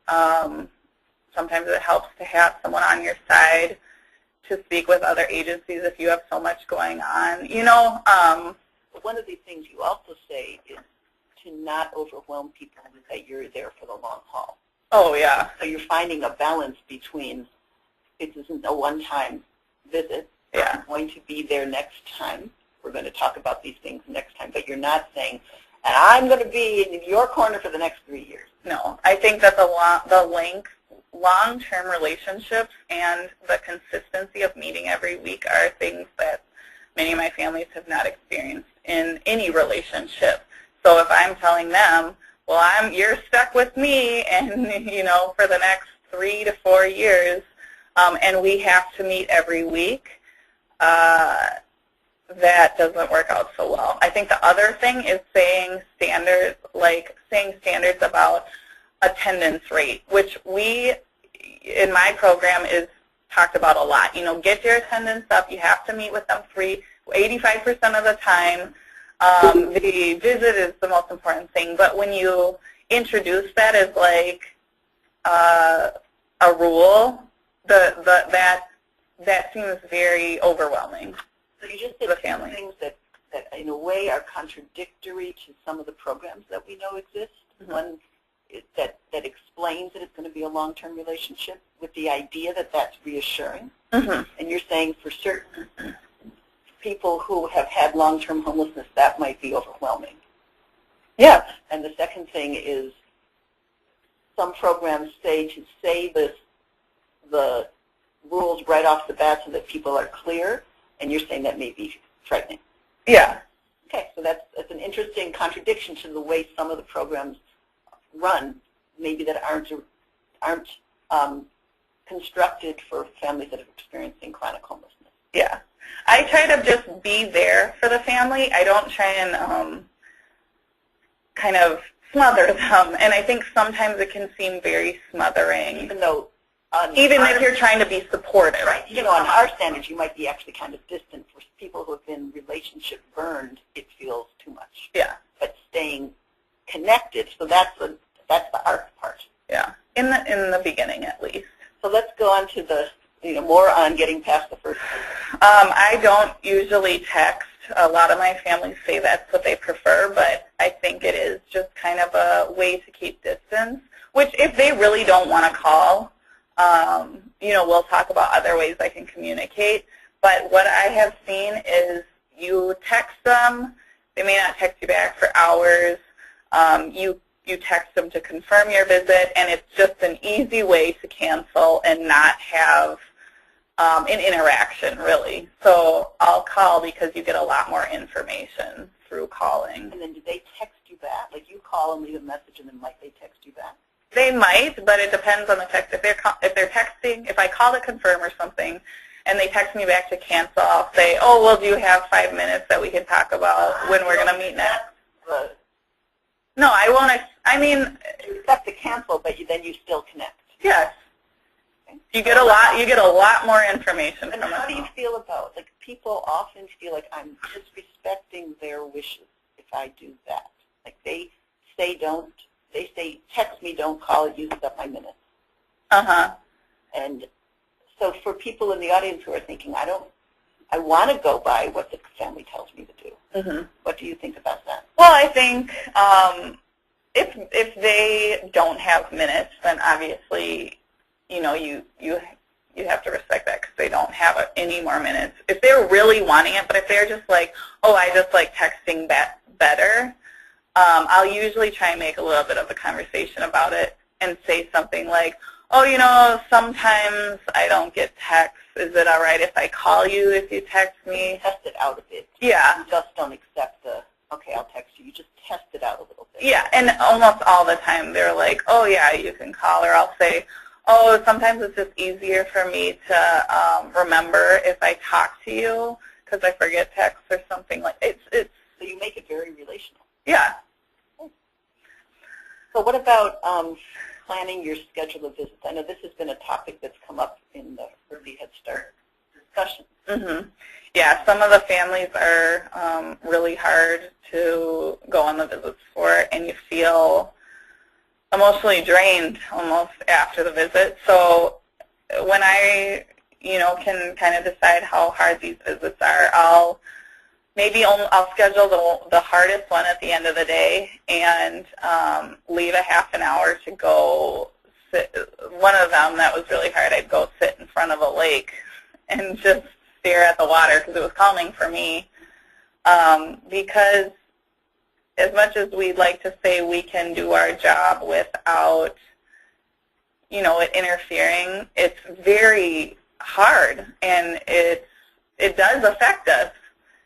Sometimes it helps to have someone on your side to speak with other agencies if you have so much going on. One of the things you also say is to not overwhelm people with that you're there for the long haul. Oh, yeah. So you're finding a balance between it isn't a one-time visit. Yeah. I'm going to be there next time. We're going to talk about these things next time. But you're not saying, and I'm going to be in your corner for the next 3 years. No. I think that the long-term relationships and the consistency of meeting every week are things that many of my families have not experienced in any relationship. So if I'm telling them, well, you're stuck with me, and for the next 3 to 4 years, and we have to meet every week, that doesn't work out so well. I think the other thing is saying standards about attendance rate, which we, in my program, is talked about a lot. Get your attendance up. You have to meet with them 85% of the time. The visit is the most important thing, but when you introduce that as like a rule, that seems very overwhelming. So you just said two things that in a way are contradictory to some of the programs that we know exist. Mm-hmm. One is that explains that it's going to be a long-term relationship with the idea that that's reassuring. Mm-hmm. And you're saying for certain people who have had long-term homelessness, that might be overwhelming. Yeah. And the second thing is some programs say to say the rules right off the bat so that people are clear, and you're saying that may be frightening. Yeah. Okay, so that's an interesting contradiction to the way some of the programs run, maybe that aren't constructed for families that are experiencing chronic homelessness. Yeah. I try to just be there for the family. I don't try and kind of smother them, and I think sometimes it can seem very smothering. Even if you're trying to be supportive. Right. On our standards, you might be actually kind of distant. For people who have been relationship burned, it feels too much. Yeah. But staying connected, so that's the art part. Yeah. In the beginning, at least. So let's go on to the more on getting past the first phase. I don't usually text. A lot of my families say that's what they prefer, but I think it is just kind of a way to keep distance, which if they really don't want to call, we'll talk about other ways I can communicate. But what I have seen is you text them. They may not text you back for hours. You text them to confirm your visit, and it's just an easy way to cancel and not have an interaction, really. So I'll call because you get a lot more information through calling. And then do they text you back? Like you call and leave a message, and then might they text you back? They might, but it depends on the text. If they're texting, if I call to confirm or something, and they text me back to cancel, I'll say, oh, well, do you have 5 minutes that we can talk about when we're going to meet next? No, I won't. You accept the cancel, but then you still connect. Yes. Okay. You get a lot more information and from it. How do you feel about, people often feel like I'm disrespecting their wishes if I do that. Like they say text me, don't call, it uses up my minutes. Uh-huh. And so for people in the audience who are thinking, I want to go by what the family tells me to do. Mm-hmm. What do you think about that? Well, I think if they don't have minutes, then obviously, you have to respect that because they don't have any more minutes. If they're really wanting it, but if they're just like, oh, I just like texting better, I'll usually try and make a little bit of a conversation about it and say something like, oh, sometimes I don't get texts. Is it all right if I call you if you text me? Test it out a bit. Yeah. You just don't accept okay, I'll text you. You just test it out a little bit. Yeah, and almost all the time they're like, oh, yeah, you can call, or I'll say, oh, sometimes it's just easier for me to remember if I talk to you because I forget texts or something like it's. So you make it very relational. Yeah. So what about planning your schedule of visits? I know this has been a topic that's come up in the Early Head Start discussion. Mm-hmm. Yeah, some of the families are really hard to go on the visits for, and you feel emotionally drained almost after the visit. So when I can kind of decide how hard these visits are. I'll schedule the hardest one at the end of the day and leave a half an hour to go sit. One of them that was really hard, I'd go sit in front of a lake and just stare at the water because it was calming for me. Because as much as we'd like to say we can do our job without, it interfering, it's very hard, and it does affect us.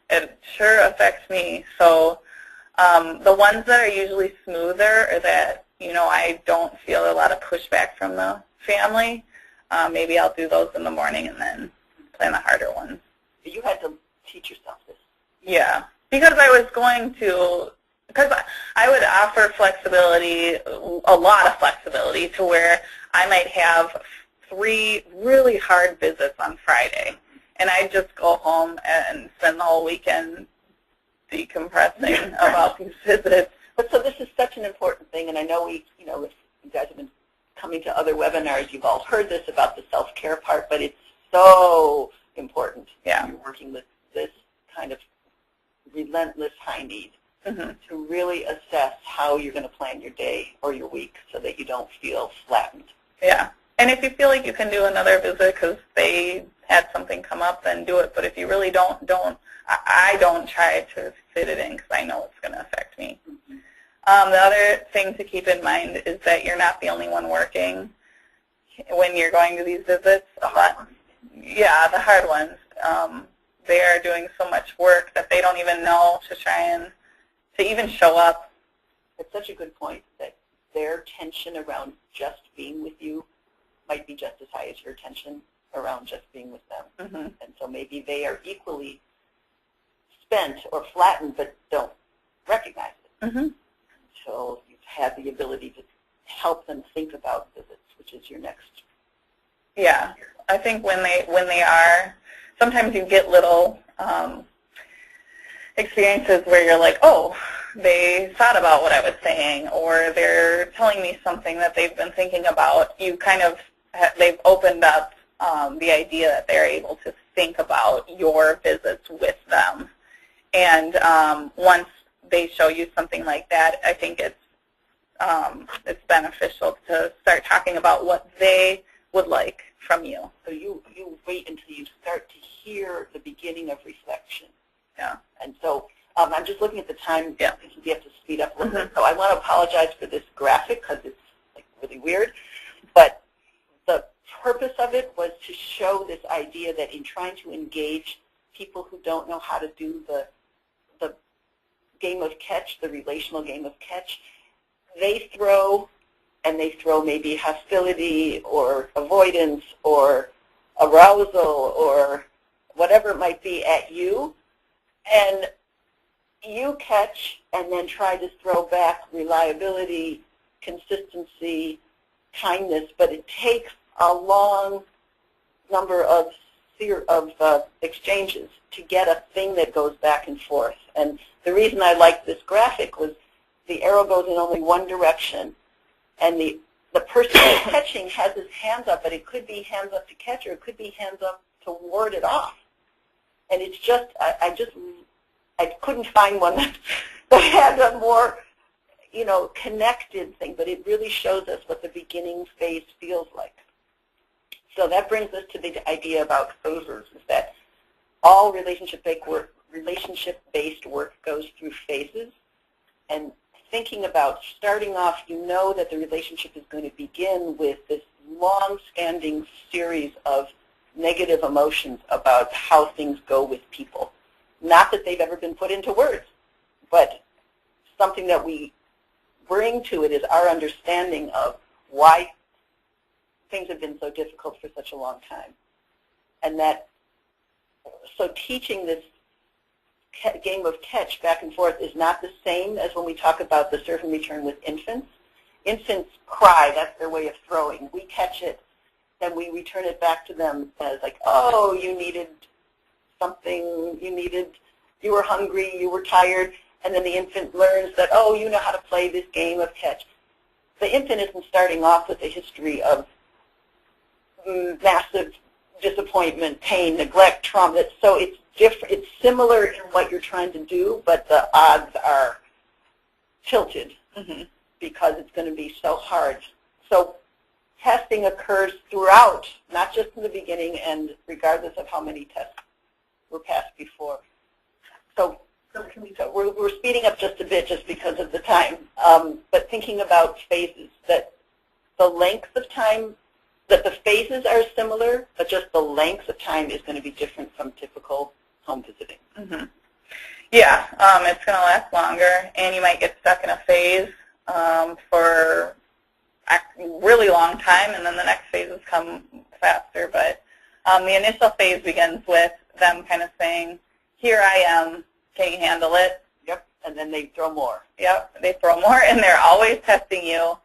It sure affects me. So the ones that are usually smoother or that, I don't feel a lot of pushback from the family, maybe I'll do those in the morning and then plan the harder ones. You had to teach yourself this. Yeah, because I would offer flexibility, a lot of flexibility, to where I might have 3 really hard visits on Friday, and I'd just go home and spend the whole weekend decompressing about these visits. But so this is such an important thing, and I know if you guys have been coming to other webinars, you've all heard this about the self-care part, but it's so important. Yeah. You're working with this kind of relentless high need to really assess how you're going to plan your day or your week so that you don't feel flattened. Yeah. And if you feel like you can do another visit because they had something come up, then do it. But if you really don't. I don't try to fit it in because I know it's going to affect me. The other thing to keep in mind is that you're not the only one working when you're going to these visits. Yeah, the hard ones. They are doing so much work that they don't even know to try and to even show up. It's such a good point that their tension around just being with you might be just as high as your tension around just being with them. And so maybe they are equally spent or flattened but don't recognize it. So you've had the ability to help them think about visits, which is your next. Yeah, I think when they are, sometimes you get little experiences where you're like, oh, they thought about what I was saying, or they're telling me something that they've been thinking about. They've opened up the idea that they're able to think about your visits with them. And once they show you something like that, I think it's beneficial to start talking about what they would like from you. So you wait until you start to hear the beginning of reflection. Yeah. And so I'm just looking at the time. Yeah. We have to speed up a little bit. So I want to apologize for this graphic because it's really weird. But the purpose of it was to show this idea that in trying to engage people who don't know how to do the game of catch, the relational game of catch, they throw maybe hostility or avoidance or arousal or whatever it might be at you, and you catch and then try to throw back reliability, consistency, kindness, but it takes a long number of exchanges to get a thing that goes back and forth. And the reason I liked this graphic was the arrow goes in only one direction, and the person catching has his hands up, but it could be hands up to catch or it could be hands up to ward it off. And it's just, I couldn't find one that had a more, connected thing, but it really shows us what the beginning phase feels like. So that brings us to the idea about phases, is that all relationship-based work goes through phases. And thinking about starting off, you know that the relationship is going to begin with this long-standing series of negative emotions about how things go with people. Not that they've ever been put into words, but something that we bring to it is our understanding of why things have been so difficult for such a long time. And so teaching this game of catch back and forth is not the same as when we talk about the serve and return with infants. Infants cry, that's their way of throwing. We catch it, then we return it back to them as like, oh, you needed something, you were hungry, you were tired, and then the infant learns that, oh, you know how to play this game of catch. The infant isn't starting off with a history of massive disappointment, pain, neglect, trauma. So it's different. It's similar in what you're trying to do, but the odds are tilted because it's going to be so hard. So testing occurs throughout, not just in the beginning and regardless of how many tests were passed before. So we're speeding up just a bit just because of the time, but thinking about phases, that the length of time, that the phases are similar, but just the length of time is going to be different from typical home visiting. Yeah, it's going to last longer, and you might get stuck in a phase for a really long time, and then the next phases come faster. But the initial phase begins with them kind of saying, here I am, can you handle it? Yep, and then they throw more. Yep, they throw more, and they're always testing you,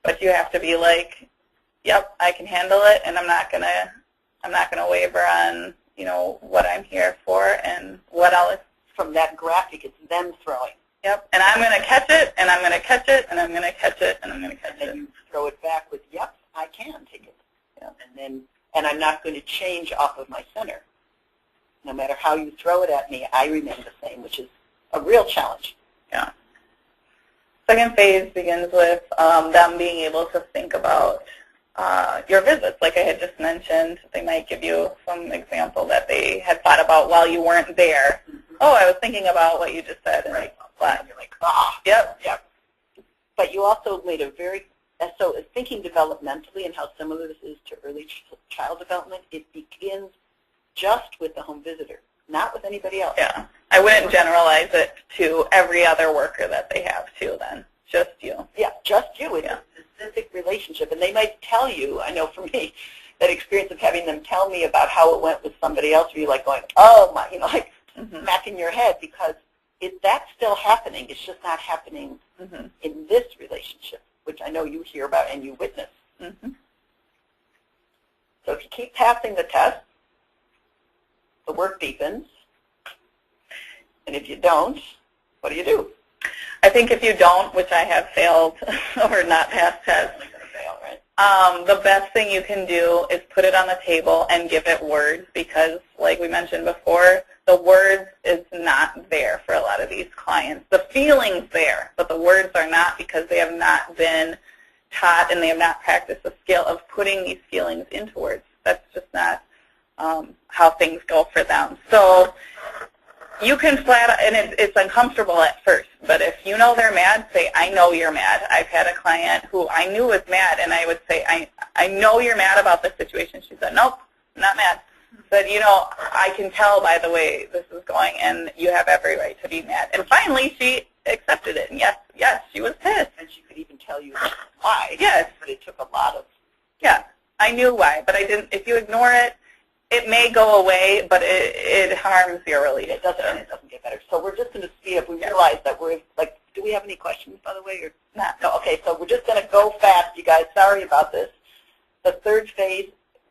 but you have to be like, yep, I can handle it, and I'm not gonna waver on, you know, what I'm here for and what else. From that graphic, it's them throwing. Yep, and I'm going to catch it, and I'm going to catch it, and I'm going to catch it, and I'm going to catch it. And you throw it back with, yep, I can take it. Yep. And I'm not going to change off of my center. No matter how you throw it at me, I remain the same, which is a real challenge. Yeah. Second phase begins with them being able to think about your visits. Like I had just mentioned, they might give you some example that they had thought about while you weren't there. Oh, I was thinking about what you just said. And right. And you're like, ah. Yep. Yep. But you also made a very, so thinking developmentally and how similar this is to early child development, it begins just with the home visitor, not with anybody else. Yeah. I wouldn't generalize it to every other worker that they have too then. Just you. Yeah, just you. It's a specific relationship. And they might tell you, I know for me, that experience of having them tell me about how it went with somebody else, where you're like going, oh my, you know, like smacking your head, because that's still happening. It's just not happening in this relationship, which I know you hear about and you witness. So if you keep passing the test, the work deepens. And if you don't, what do? I think if you don't, which I have failed or not passed tests, the best thing you can do is put it on the table and give it words, because like we mentioned before, the words is not there for a lot of these clients. The feeling's there, but the words are not, because they have not been taught and they have not practiced the skill of putting these feelings into words. That's just not how things go for them. So you can flat, and it's uncomfortable at first, but if you know they're mad, say, I know you're mad. I've had a client who I knew was mad, and I would say, I know you're mad about this situation. She said, nope, I'm not mad. Said, you know, I can tell by the way this is going, and you have every right to be mad. And finally, she accepted it, and yes, she was pissed. And she could even tell you why. Yes. But it took a lot of... Yeah, I knew why, but I didn't. If you ignore it, it may go away, but it harms your relationship. It doesn't get better. So we're just going to speed up. We realize that we're, like, do we have any questions, by the way? Or not? No, okay, so we're just going to go fast, you guys. Sorry about this. The third phase,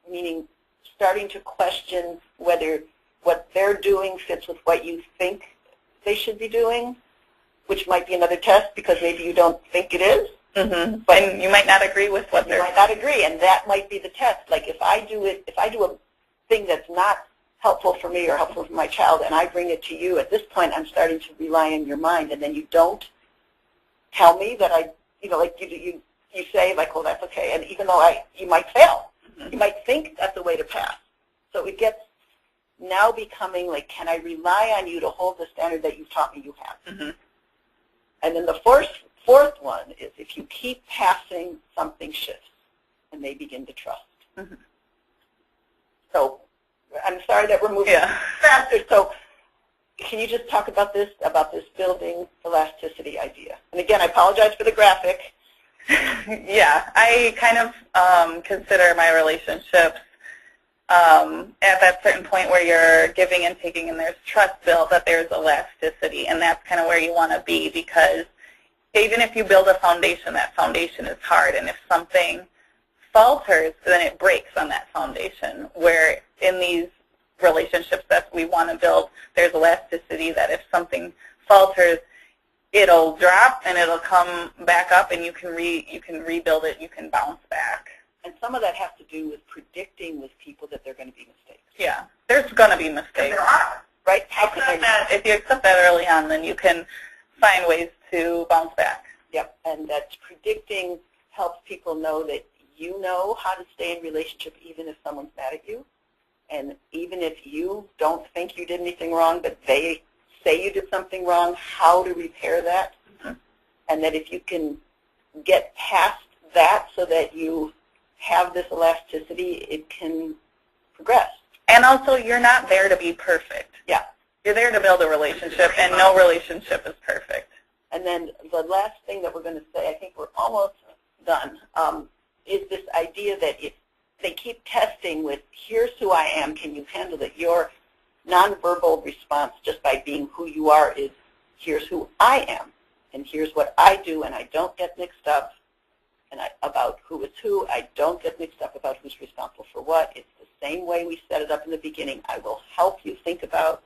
meaning starting to question whether what they're doing fits with what you think they should be doing, which might be another test because maybe you don't think it is. But and you might not agree with what they're doing. You might not agree, and that might be the test. Like if I do a thing that's not helpful for me or helpful for my child, and I bring it to you, at this point I'm starting to rely on your mind, and then you don't tell me that like you say, like, well, that's okay, and even though you might fail, you might think that's the way to pass. So it gets now becoming like, can I rely on you to hold the standard that you've taught me you have? And then the fourth one is if you keep passing, something shifts, and they begin to trust. So I'm sorry that we're moving faster. So can you just talk about this building elasticity idea? And again, I apologize for the graphic. Yeah, I kind of consider my relationships at that certain point where you're giving and taking and there's trust built, that there's elasticity, and that's kind of where you want to be, because even if you build a foundation, that foundation is hard, and if something falters, then it breaks on that foundation, where in these relationships that we want to build, there's elasticity, that if something falters, it'll drop and it'll come back up, and you can rebuild it, you can bounce back. And some of that has to do with predicting with people that there are going to be mistakes. Yeah, there's going to be mistakes. There are. Right? If you accept that early on, then you can find ways to bounce back. Yep, and that predicting helps people know that you know how to stay in relationship even if someone's mad at you. And even if you don't think you did anything wrong, but they say you did something wrong, how to repair that. Mm-hmm. And that if you can get past that so that you have this elasticity, it can progress. And also, you're not there to be perfect. Yeah. You're there to build a relationship, and no relationship is perfect. And then the last thing that we're going to say, I think we're almost done, is this idea that if they keep testing with, here's who I am, can you handle it? Your nonverbal response just by being who you are is, here's who I am, and here's what I do, and I don't get mixed up about who is who. I don't get mixed up about who's responsible for what. It's the same way we set it up in the beginning. I will help you think about,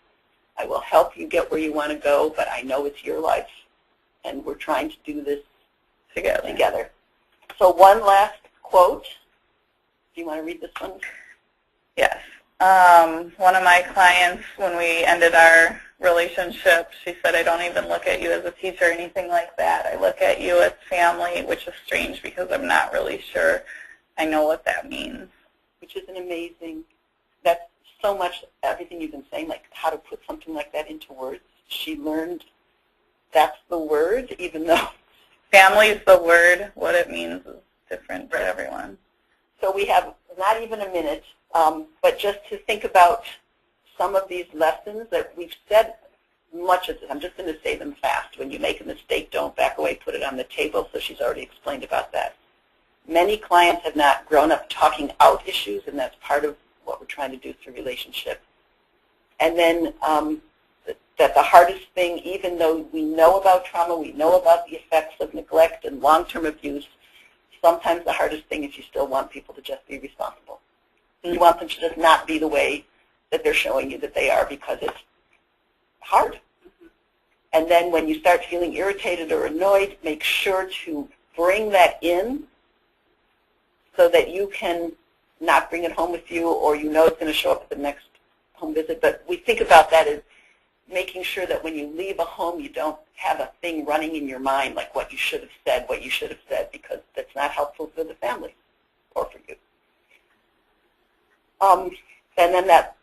I will help you get where you want to go, but I know it's your life, and we're trying to do this together. So one last quote. Do you want to read this one? Yes. One of my clients, when we ended our relationship, she said, I don't even look at you as a teacher or anything like that. I look at you as family, which is strange because I'm not really sure I know what that means. Which is an amazing, that's so much everything you've been saying, like how to put something like that into words. She learned that's the word, even though family is the word. What it means is different for everyone. So we have not even a minute, but just to think about some of these lessons that we've said much of this. I'm just going to say them fast. When you make a mistake, don't back away, put it on the table. So she's already explained about that. Many clients have not grown up talking out issues, and that's part of what we're trying to do through relationship. And then that the hardest thing, even though we know about trauma, we know about the effects of neglect and long-term abuse, sometimes the hardest thing is you still want people to just be responsible. You want them to just not be the way that they're showing you that they are because it's hard. And then when you start feeling irritated or annoyed, make sure to bring that in so that you can not bring it home with you, or you know it's going to show up at the next home visit. But we think about that as making sure that when you leave a home, you don't have a thing running in your mind like what you should have said, because that's not helpful for the family or for you. And then that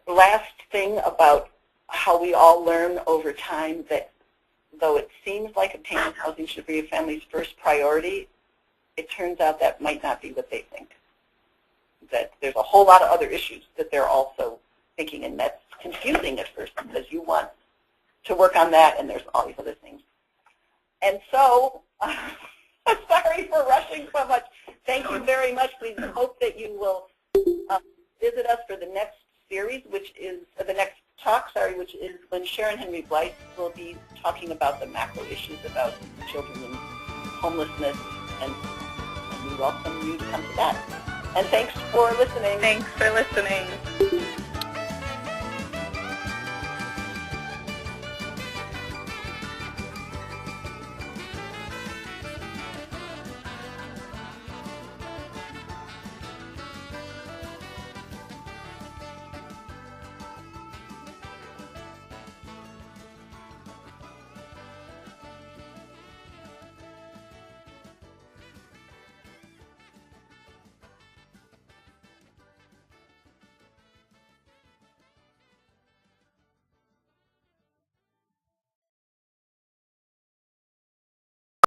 last thing about how we all learn over time that though it seems like obtaining housing should be a family's first priority, it turns out that might not be what they think. That there's a whole lot of other issues that they're also thinking, and that's confusing at first because you want to work on that and there's all these other things. And so, I'm sorry for rushing so much. Thank you very much. We hope that you will visit us for the next series, which is the next talk, which is when Sharon Henry Blythe will be talking about the macro issues about children and homelessness, and we welcome you to come to that. And thanks for listening. Thanks for listening.